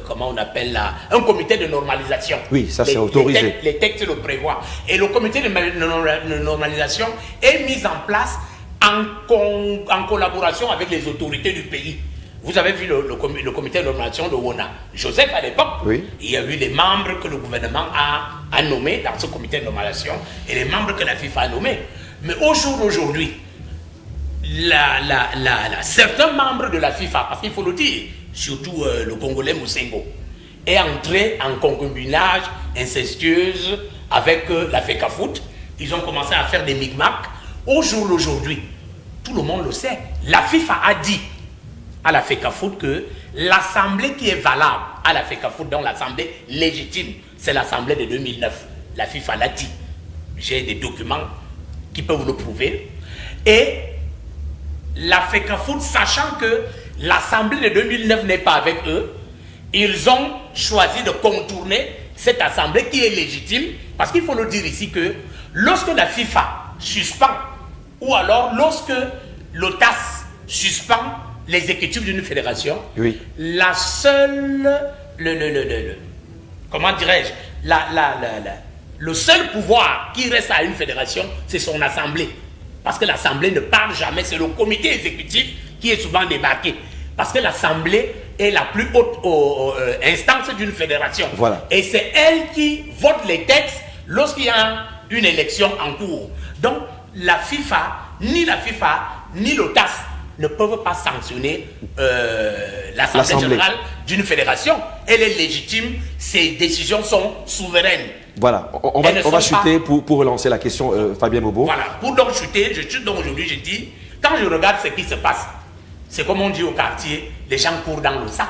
comment on appelle là, un comité de normalisation. Oui, ça c'est autorisé. Les textes le prévoient. Et le comité de normalisation est mis en place en collaboration avec les autorités du pays. Vous avez vu le comité de normalisation de WONA. Joseph, à l'époque, il y a eu des membres que le gouvernement a nommés dans ce comité de normalisation et les membres que la FIFA a nommés. Mais au jour d'aujourd'hui, certains membres de la FIFA, parce qu'il faut le dire, surtout le Congolais Moussengo, est entré en concubinage incestueuse avec la FECAFOOT. Ils ont commencé à faire des micmacs. Au jour d'aujourd'hui, tout le monde le sait, la FIFA a dit à la FECAFOOT que l'assemblée qui est valable à la FECAFOOT, donc l'assemblée légitime, c'est l'assemblée de 2009. La FIFA l'a dit. J'ai des documents qui peuvent le prouver. Et la FECAFOOT, sachant que l'assemblée de 2009 n'est pas avec eux, ils ont choisi de contourner cette assemblée qui est légitime, parce qu'il faut le dire ici que lorsque la FIFA suspend, ou alors lorsque l'OTAS suspend l'exécutif d'une fédération, la seule, comment dirais-je, le seul pouvoir qui reste à une fédération, c'est son assemblée. Parce que l'assemblée ne parle jamais, c'est le comité exécutif qui est souvent débarqué. Parce que l'assemblée est la plus haute instance d'une fédération. Voilà. Et c'est elle qui vote les textes lorsqu'il y a une élection en cours. Donc la FIFA, ni l'OTAS, ne peuvent pas sanctionner l'Assemblée générale d'une fédération. Elle est légitime, ses décisions sont souveraines. Voilà, on va chuter pour relancer la question, Fabien Mobo. Voilà, pour donc chuter, je chute donc aujourd'hui, je dis, quand je regarde ce qui se passe, c'est comme on dit au quartier, les gens courent dans le sac.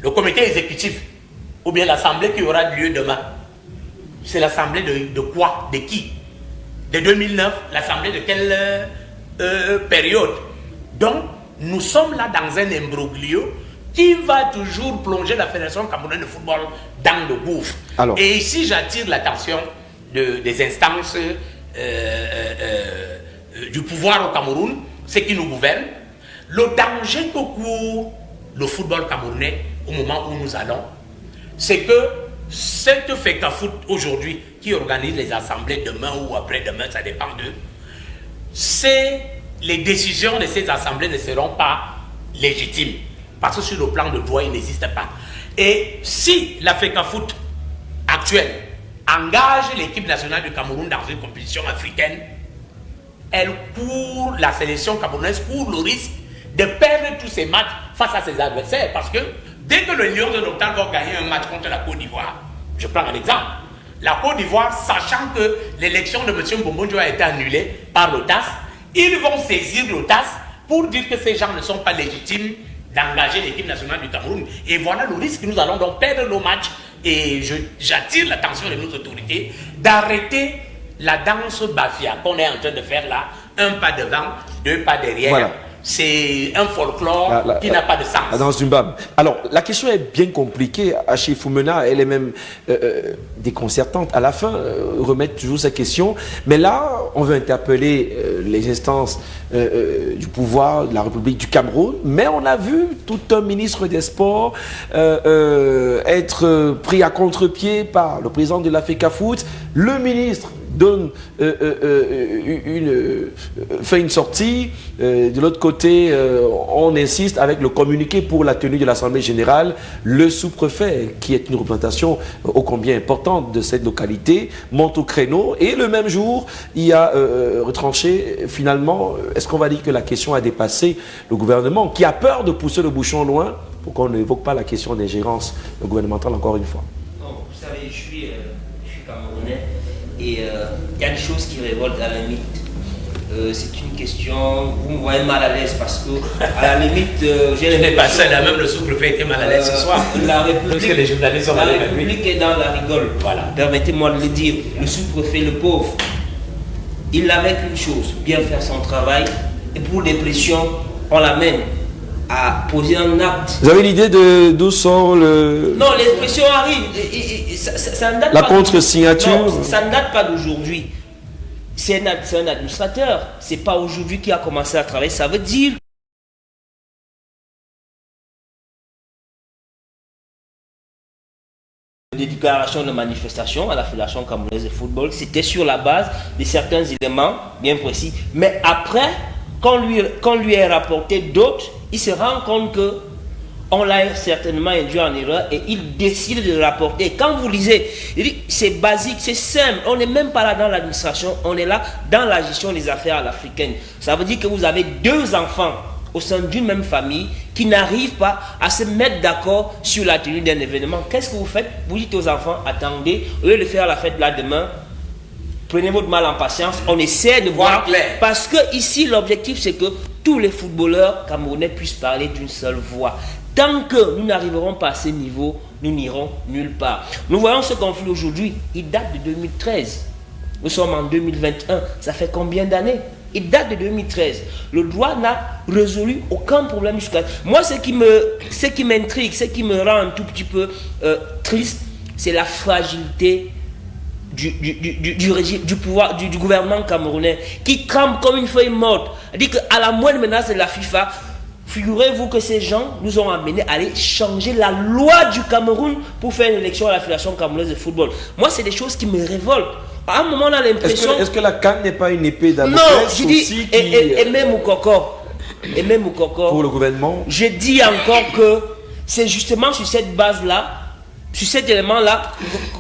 Le comité exécutif, ou bien l'assemblée qui aura lieu demain, c'est l'assemblée de quoi? De qui? De 2009, l'assemblée de quelle période? Donc, nous sommes là dans un imbroglio qui va toujours plonger la Fédération camerounaise de football dans le gouffre. Et ici, j'attire l'attention des instances du pouvoir au Cameroun, ceux qui nous gouvernent, le danger que court le football camerounais au moment où nous allons, c'est que cette FECAFOOT aujourd'hui, qui organise les assemblées demain ou après-demain, ça dépend d'eux, les décisions de ces assemblées ne seront pas légitimes. Parce que sur le plan de droit, il n'existe pas. Et si la FECAFOOT actuelle engage l'équipe nationale du Cameroun dans une compétition africaine, elle court, la sélection camerounaise court le risque de perdre tous ses matchs face à ses adversaires. Parce que dès que le Lion de l'Octave va gagner un match contre la Côte d'Ivoire, je prends un exemple, la Côte d'Ivoire, sachant que l'élection de M. Mbonjo a été annulée par l'OTAS, ils vont saisir l'OTAS pour dire que ces gens ne sont pas légitimes d'engager l'équipe nationale du Cameroun. Et voilà le risque que nous allons donc perdre nos matchs. Et j'attire l'attention de nos autorités d'arrêter la danse bafia qu'on est en train de faire là. Un pas devant, deux pas derrière. Voilà. C'est un folklore qui n'a pas de sens. Dans Zimbabwe. Alors, la question est bien compliquée. Achille Foumena, elle est même déconcertante. À la fin, remettre toujours sa question. Mais là, on veut interpeller les instances du pouvoir de la République du Cameroun. Mais on a vu tout un ministre des Sports être pris à contre-pied par le président de la FECAFOOT. Le ministre donne fait une sortie. De l'autre côté, on insiste avec le communiqué pour la tenue de l'Assemblée générale. Le sous-préfet, qui est une représentation ô combien importante de cette localité, monte au créneau. Et le même jour, il a retranché, finalement, est-ce qu'on va dire que la question a dépassé le gouvernement, qui a peur de pousser le bouchon loin pour qu'on n'évoque pas la question d'ingérence gouvernementale encore une fois? Non, vous savez, je suis camerounais. Et il y a des choses qui révoltent à la limite. C'est une question, vous me voyez mal à l'aise parce que, à la limite, j'ai l'impression... pas seul, même le sous-préfet était mal à l'aise ce soir. La République, parce que les journalistes sont la République est dans la rigole. Voilà. Permettez-moi de le dire. Le sous-préfet, le pauvre, il n'avait qu'une chose, bien faire son travail. Et pour les pressions, on l'amène à poser un acte. Vous avez l'idée d'où sort le... Non, les pressions arrivent. Ça ne date la pas contre-signature. Ça ne date pas d'aujourd'hui. C'est un administrateur. C'est pas aujourd'hui qu'il a commencé à travailler. Ça veut dire des déclarations de manifestation à la Fédération camerounaise de football, c'était sur la base de certains éléments bien précis. Mais après, quand lui est rapporté d'autres, il se rend compte que on l'a certainement induit en erreur et il décide de le rapporter. Quand vous lisez, c'est basique, c'est simple. On n'est même pas là dans l'administration, on est là dans la gestion des affaires africaines. Ça veut dire que vous avez deux enfants au sein d'une même famille qui n'arrivent pas à se mettre d'accord sur la tenue d'un événement. Qu'est-ce que vous faites? Vous dites aux enfants, attendez, au lieu de faire la fête là demain, prenez votre mal en patience, on essaie de voir clair. Parce que ici, l'objectif, c'est que tous les footballeurs camerounais puissent parler d'une seule voix. Tant que nous n'arriverons pas à ce niveau, nous n'irons nulle part. Nous voyons ce conflit aujourd'hui, il date de 2013. Nous sommes en 2021, ça fait combien d'années? Il date de 2013. Le droit n'a résolu aucun problème jusqu'à... Moi, ce qui m'intrigue, ce qui me rend un tout petit peu triste, c'est la fragilité du régime, du pouvoir, du gouvernement camerounais, qui tremble comme une feuille morte. Il dit qu'à la moindre menace de la FIFA, figurez-vous que ces gens nous ont amenés à aller changer la loi du Cameroun pour faire une élection à la Fédération camerounaise de football. Moi, c'est des choses qui me révoltent. À un moment, on a l'impression... Est-ce que la CAN n'est pas une épée Damoclès? Non, je dis, et même au Cocor, pour le gouvernement, je dis encore que c'est justement sur cette base-là, sur cet élément-là,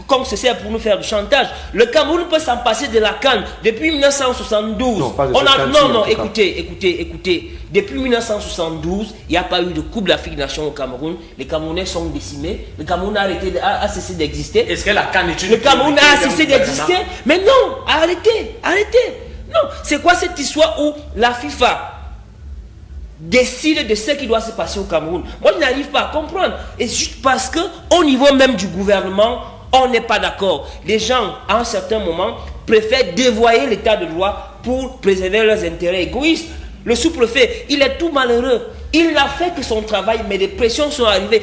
qu'on se sert pour nous faire du chantage. Le Cameroun peut s'en passer de la CAN depuis 1972. Non, écoutez. Depuis 1972, il n'y a pas eu de Coupe d'Afrique des Nations au Cameroun. Les Camerounais sont décimés. Le Cameroun a cessé d'exister. Est-ce que la CAN est une... Le Cameroun a cessé d'exister. Mais non, arrêtez. Non, c'est quoi cette histoire où la FIFA décide de ce qui doit se passer au Cameroun? Moi, je n'arrive pas à comprendre. Et juste parce que, au niveau même du gouvernement, on n'est pas d'accord. Les gens, à un certain moment, préfèrent dévoyer l'état de droit pour préserver leurs intérêts égoïstes. Le sous-préfet, il est tout malheureux. Il n'a fait que son travail, mais des pressions sont arrivées.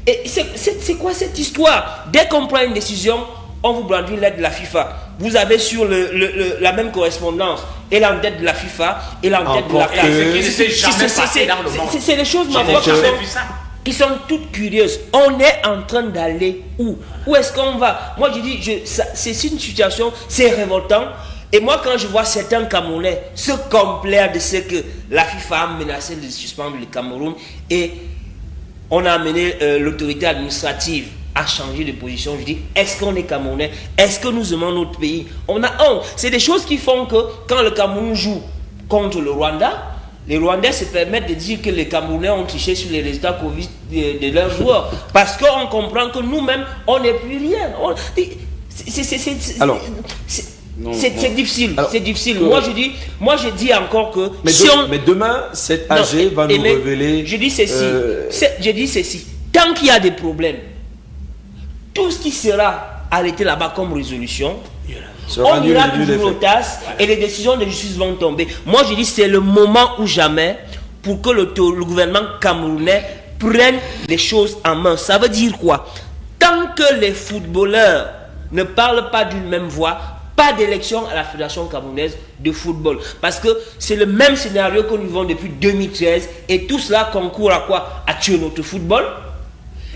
Et c'est quoi cette histoire? Dès qu'on prend une décision, on vous brandit l'aide de la FIFA. Vous avez sur la même correspondance et l'entête de la FIFA et l'entête de la CAN. C'est jamais passé dans le monde. C'est les choses Ils sont toutes curieuses. On est en train d'aller où? Où est-ce qu'on va? Moi, je dis, c'est une situation, c'est révoltant. Et moi, quand je vois certains Camerounais se complaire de ce que la FIFA a menacé de suspendre le Cameroun et on a amené l'autorité administrative à changer de position, je dis, est-ce qu'on est Camerounais? Est-ce que nous aimons notre pays? On a honte. C'est des choses qui font que quand le Cameroun joue contre le Rwanda, les Rwandais se permettent de dire que les Camerounais ont triché sur les résultats Covid de leurs joueurs. Parce qu'on comprend que nous-mêmes, on n'est plus rien. C'est difficile. C'est difficile. Moi, je dis encore que... Mais demain, cet AG va nous révéler... Je dis ceci. Tant qu'il y a des problèmes, tout ce qui sera arrêté là-bas comme résolution... On ira toujours aux tasses et les décisions de justice vont tomber. Moi, je dis c'est le moment ou jamais pour que le gouvernement camerounais prenne les choses en main. Ça veut dire quoi? Tant que les footballeurs ne parlent pas d'une même voix, pas d'élection à la Fédération camerounaise de football. Parce que c'est le même scénario que nous vivons depuis 2013 et tout cela concourt à quoi? À tuer notre football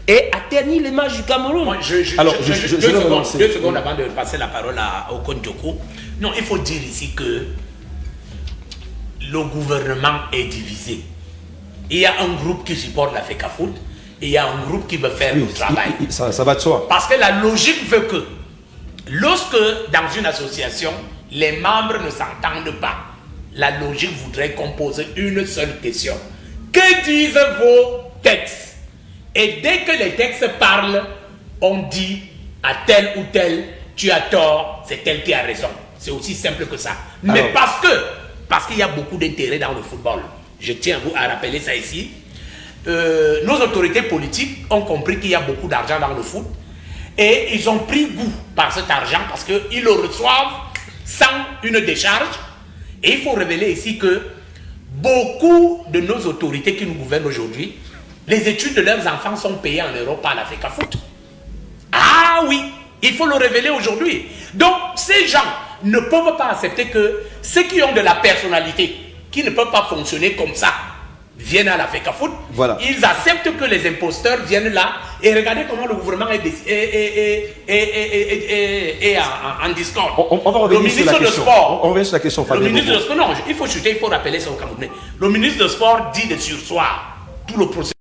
et à ternir l'image du Cameroun. Moi, deux secondes avant de passer la parole au Kondjoko. Non, il faut dire ici que le gouvernement est divisé. Il y a un groupe qui supporte la FECAFOOT et il y a un groupe qui veut faire le travail. Ça va de soi. Parce que la logique veut que lorsque dans une association, les membres ne s'entendent pas, la logique voudrait qu'on pose une seule question. Que disent vos textes? Et dès que les textes parlent, on dit à tel ou tel, tu as tort, c'est tel qui a raison. C'est aussi simple que ça. Mais parce qu'il y a beaucoup d'intérêt dans le football. Je tiens à rappeler ça ici. Nos autorités politiques ont compris qu'il y a beaucoup d'argent dans le foot. Et ils ont pris goût par cet argent parce qu'ils le reçoivent sans une décharge. Et il faut révéler ici que beaucoup de nos autorités qui nous gouvernent aujourd'hui, les études de leurs enfants sont payées en Europe par la FECAFOOT. Ah oui, il faut le révéler aujourd'hui. Donc, ces gens ne peuvent pas accepter que ceux qui ont de la personnalité, qui ne peuvent pas fonctionner comme ça, viennent à la FECAFOOT. Voilà. Ils acceptent que les imposteurs viennent là et regardez comment le gouvernement est en discorde. On va revenir sur la question. On revient sur la question, Fabien. Le ministre de Sport, non, il faut chuter, il faut rappeler ça au Camerounais. Le ministre de Sport dit de sursoir tout le processus.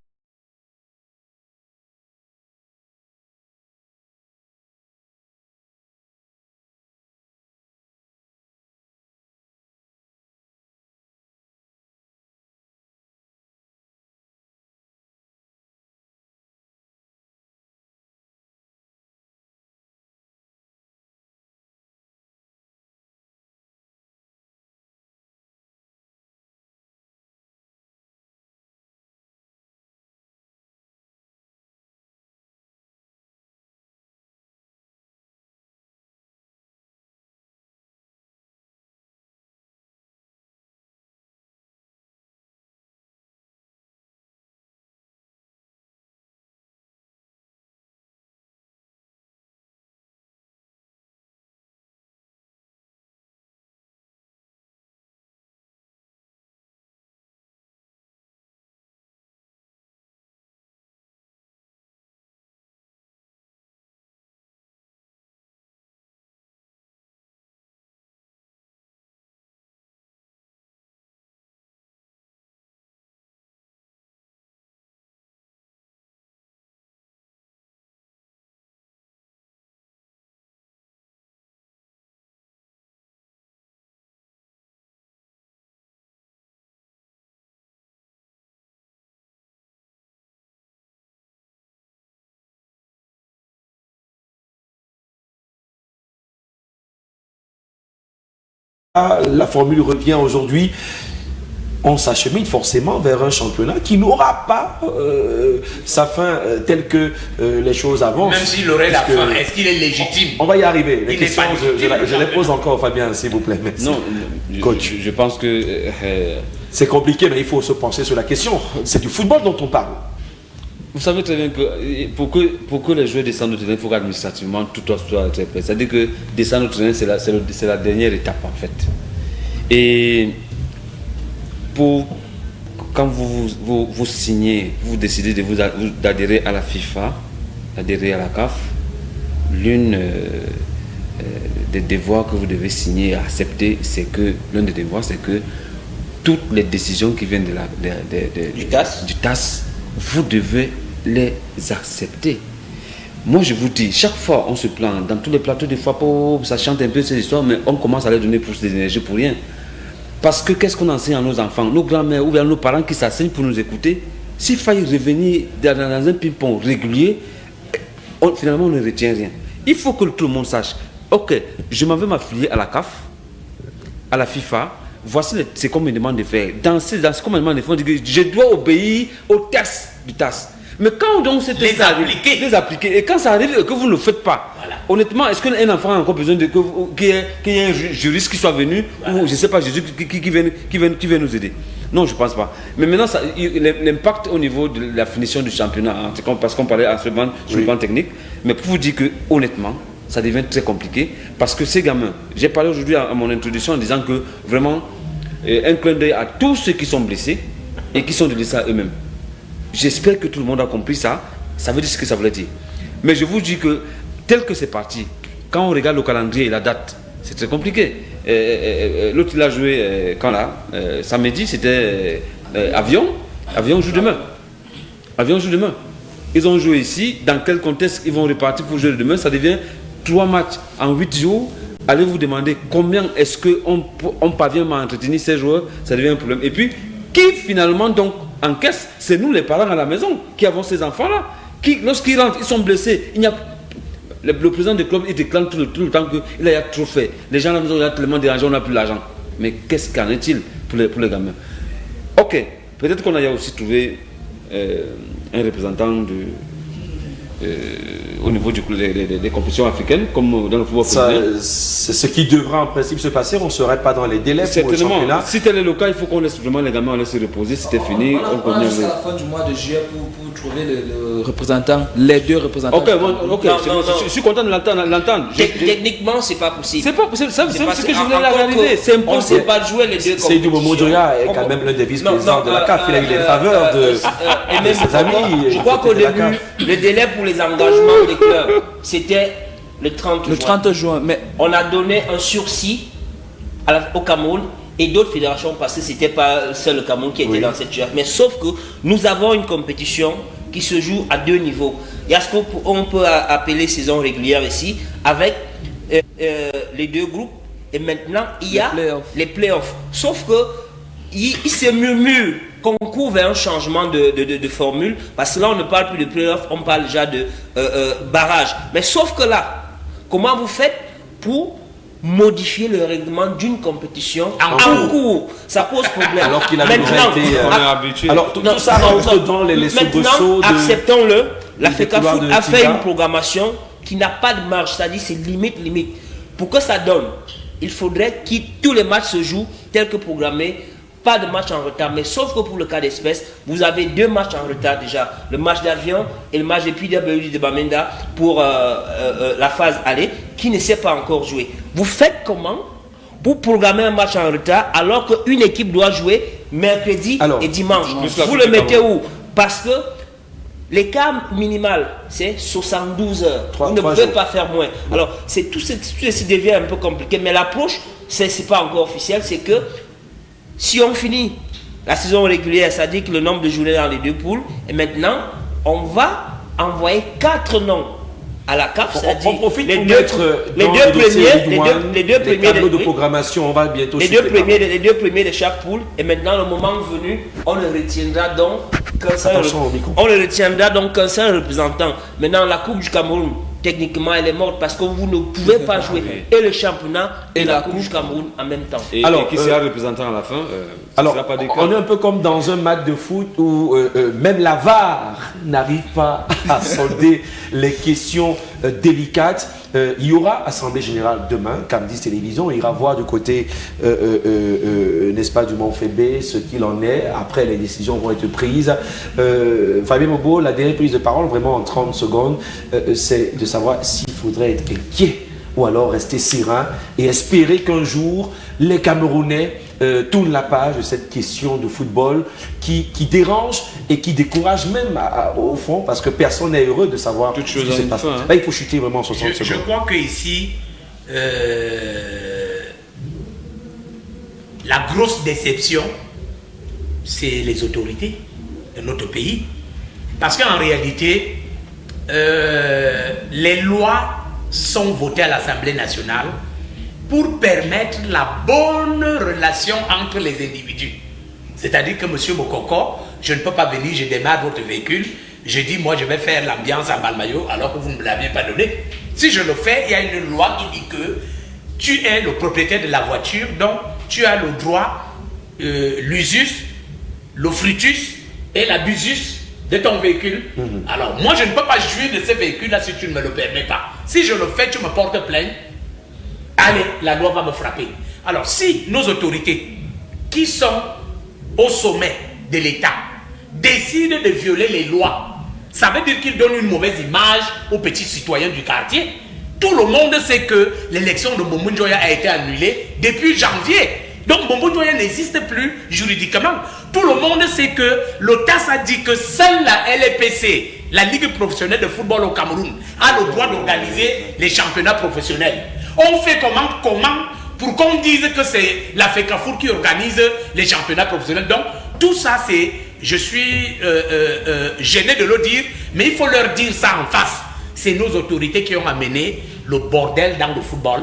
La formule revient aujourd'hui. On s'achemine forcément vers un championnat qui n'aura pas sa fin telle que les choses avancent. Même s'il aurait la fin, est-ce qu'il est légitime? On va y arriver. Les questions, je les pose encore, Fabien, s'il vous plaît. Merci. Non, coach, je pense que... c'est compliqué, mais il faut se pencher sur la question. C'est du football dont on parle. Vous savez très bien que pour que les joueurs descendent au terrain, il faut qu'administrativement tout soit très prêt. C'est-à-dire que descendre au terrain, c'est la dernière étape en fait. Et quand vous signez, vous décidez d'adhérer à la FIFA, d'adhérer à la CAF, l'une des devoirs que vous devez signer et accepter, c'est que l'un des devoirs, c'est que toutes les décisions qui viennent du TAS, vous devez les accepter. Moi, je vous dis, chaque fois, on se plaint. Dans tous les plateaux, des fois, ça chante un peu ces histoires, mais on commence à leur donner plus d'énergie pour rien. Parce que qu'est-ce qu'on enseigne à nos enfants, nos grands-mères ou bien nos parents qui s'asseyent pour nous écouter? S'il faille revenir dans un ping-pong régulier, finalement, on ne retient rien. Il faut que tout le monde sache, ok, je m'en vais m'affilier à la CAF, à la FIFA, voici ce qu'on me demande de faire. Dans ce qu'on me demande de faire, je dois obéir aux tests du TAS. Mais quand donc c'est les appliquer, et quand ça arrive et que vous ne le faites pas, honnêtement, est-ce qu'un enfant a encore besoin qu'il y ait un juriste qui soit venu, ou je ne sais pas, Jésus qui vienne nous aider? Non, je ne pense pas. Mais maintenant, l'impact au niveau de la finition du championnat, hein, parce qu'on parlait sur le plan technique, mais pour vous dire que, honnêtement, ça devient très compliqué, parce que ces gamins, j'ai parlé aujourd'hui à mon introduction en disant que, vraiment, un clin d'œil à tous ceux qui sont blessés, et qui sont blessés à eux-mêmes. J'espère que tout le monde a compris ça. Ça veut dire ce que ça voulait dire. Mais je vous dis que, tel que c'est parti, quand on regarde le calendrier et la date, c'est très compliqué. L'autre, il a joué quand là samedi, c'était Avion. Avion joue demain. Avion joue demain. Ils ont joué ici. Dans quel contexte ils vont repartir pour jouer demain? Ça devient 3 matchs en 8 jours. Allez vous demander combien est-ce qu'on parvient à entretenir ces joueurs. Ça devient un problème. Et puis, qui finalement donc en caisse, c'est nous les parents à la maison qui avons ces enfants-là. Lorsqu'ils rentrent, ils sont blessés. Le président du club, il déclare tout le temps qu'il a trop fait. Les gens à la maison, il y a tellement d'argent, on n'a plus l'argent. Mais qu'est-ce qu'en est-il pour les gamins? Ok, peut-être qu'on a aussi trouvé un représentant au niveau des compétitions africaines, comme dans le football féminin. C'est ce qui devra en principe se passer. On ne serait pas dans les délais pour le championnat. Si tel est le cas, il faut qu'on laisse vraiment les gamins, on laisse se reposer. C'était fini. On a jusqu'à la fin du mois de juillet pour trouver le représentant, les deux représentants. Ok, je suis content de l'entendre. Techniquement, c'est pas possible. C'est pas possible. C'est ce que je voulais réaliser. C'est impossible. On ne sait pas jouer les deux compétitions. Seydou Momodoria est quand même l'un des vice-présidents de la CAF. Il a eu les faveurs de ses amis. Je crois qu'au début, le délai pour les engagements des clubs, c'était le 30 juin. Le 30 juin, mais on a donné un sursis au Cameroun et d'autres fédérations parce que c'était pas seul le Cameroun qui était dans cette situation. Mais sauf que nous avons une compétition qui se joue à 2 niveaux. Il y a ce qu'on peut appeler saison régulière ici avec les 2 groupes et maintenant il y a les playoffs. Sauf que il se murmure qu'on court vers un changement de formule, parce que là on ne parle plus de playoff, on parle déjà de barrage. Mais sauf que là, comment vous faites pour modifier le règlement d'une compétition en cours? Ça pose problème. Alors qu'il a maintenant été habitué. Alors tout ça rentre dans les soubresauts de... Acceptons-le, la FECAFOOT a fait une programmation qui n'a pas de marge, c'est-à-dire c'est limite. Pour que ça donne, il faudrait que tous les matchs se jouent tels que programmés. Pas de match en retard, mais sauf que pour le cas d'espèce, vous avez 2 matchs en retard déjà. Le match d'Avion et le match de PWD de Bamenda pour la phase aller, qui ne s'est pas encore joué. Vous faites comment pour programmer un match en retard alors qu'une équipe doit jouer mercredi et dimanche? Vous le mettez où? Parce que l'écart minimal, c'est 72 heures. Vous ne pouvez pas faire moins. Alors, tout ceci devient un peu compliqué, mais l'approche, c'est pas encore officiel, c'est que si on finit la saison régulière, ça dit que le nombre de journées dans les 2 poules, et maintenant, on va envoyer 4 noms à la CAF. On profite pour mettre les deux premiers tableaux de programmation. On va bientôt les deux premiers de chaque poule. Et maintenant, le moment venu, on ne retiendra donc qu'un seul représentant. Maintenant, la Coupe du Cameroun, techniquement, elle est morte parce que vous ne pouvez pas jouer et le championnat et la Coupe du Cameroun en même temps. Et qui sera représentant à la fin? Alors, on est un peu comme dans un match de foot où même la VAR n'arrive pas à solder les questions délicates. Il y aura Assemblée Générale demain, Camdis Télévision. Il ira voir du côté, n'est-ce pas, du Mont-Fébé, ce qu'il en est. Après, les décisions vont être prises. Fabien Mobo, la dernière prise de parole, vraiment en 30 secondes, c'est de savoir s'il faudrait être inquiet ou alors rester serein et espérer qu'un jour, les Camerounais tourne la page de cette question de football qui dérange et qui décourage même au fond, parce que personne n'est heureux de savoir toute ce chose qui se passe. Là, il faut chuter vraiment en 60 secondes. Je crois qu'ici, la grosse déception, c'est les autorités de notre pays. Parce qu'en réalité, les lois sont votées à l'Assemblée nationale pour permettre la bonne relation entre les individus. C'est-à-dire que M. Mokoko, je ne peux pas venir, je démarre votre véhicule, je dis moi je vais faire l'ambiance à Balmayo alors que vous ne me l'avez pas donné. Si je le fais, il y a une loi qui dit que tu es le propriétaire de la voiture, donc tu as le droit, l'usus, le fructus et l'abusus de ton véhicule. Alors moi je ne peux pas jouir de ce véhicule-là si tu ne me le permets pas. Si je le fais, tu me portes plainte. Allez, la loi va me frapper. Alors, si nos autorités, qui sont au sommet de l'État, décident de violer les lois, ça veut dire qu'ils donnent une mauvaise image aux petits citoyens du quartier. Tout le monde sait que l'élection de Mbombo Njoya a été annulée depuis janvier. Donc Mbombo Njoya n'existe plus juridiquement. Tout le monde sait que l'OTAS a dit que seule la LPC, la Ligue professionnelle de football au Cameroun, a le droit d'organiser les championnats professionnels. On fait comment pour qu'on dise que c'est la FECAFOOT qui organise les championnats professionnels. Donc tout ça c'est, je suis gêné de le dire, mais il faut leur dire ça en face. C'est nos autorités qui ont amené le bordel dans le football.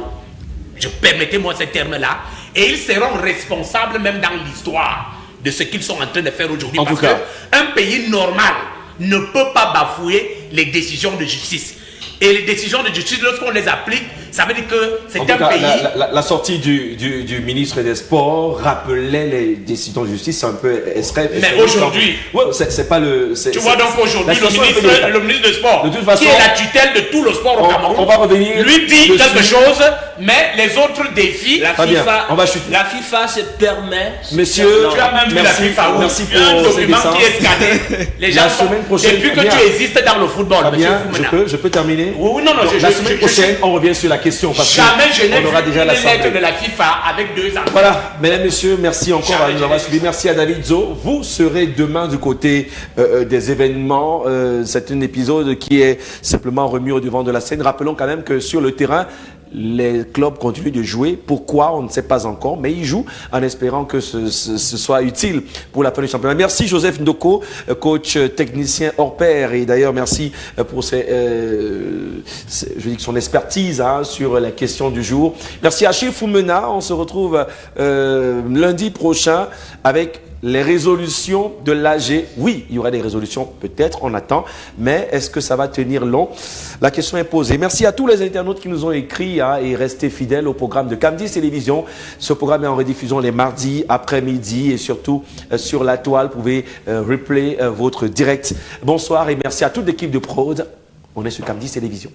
Permettez-moi ce terme-là. Et ils seront responsables même dans l'histoire de ce qu'ils sont en train de faire aujourd'hui. Parce qu'un pays normal ne peut pas bafouer les décisions de justice. Et les décisions de justice, lorsqu'on les applique, ça veut dire que c'est un pays... La sortie du ministre des Sports rappelait les décisions de justice, c'est un peu... Mais aujourd'hui... Ouais, c'est pas le... Tu vois donc aujourd'hui, le ministre des Sports, de toute façon, qui est la tutelle de tout le sport au Cameroun, on va revenir lui dit quelque chose, mais les autres défis... La FIFA se permet... Monsieur, tu as même vu la FIFA où merci il y a un pour document qui est scanné. Les gens semaine prochaine, depuis que tu existes dans le football, je peux terminer. Oui, non, la semaine prochaine, on revient sur la question. Parce jamais je n'ai vu déjà une lettre de la FIFA avec 2 ans. Voilà, mesdames, messieurs, merci encore à nous avoir suivis. Merci à David Zo. Vous serez demain du côté des événements. C'est un épisode qui est simplement remis au devant de la scène. Rappelons quand même que sur le terrain, les clubs continuent de jouer. Pourquoi, on ne sait pas encore, mais ils jouent en espérant que ce soit utile pour la fin du championnat. Merci Joseph Ndoko, coach technicien hors pair, et d'ailleurs merci pour son expertise sur la question du jour. Merci Achille Foumena, on se retrouve lundi prochain avec les résolutions de l'AG. Oui, il y aura des résolutions, peut-être, on attend, mais est-ce que ça va tenir long? La question est posée. Merci à tous les internautes qui nous ont écrit et restés fidèles au programme de Camdis Télévision. Ce programme est en rediffusion les mardis après-midi et surtout sur la toile. Vous pouvez replay votre direct. Bonsoir et merci à toute l'équipe de Prod. On est sur Camdis Télévision.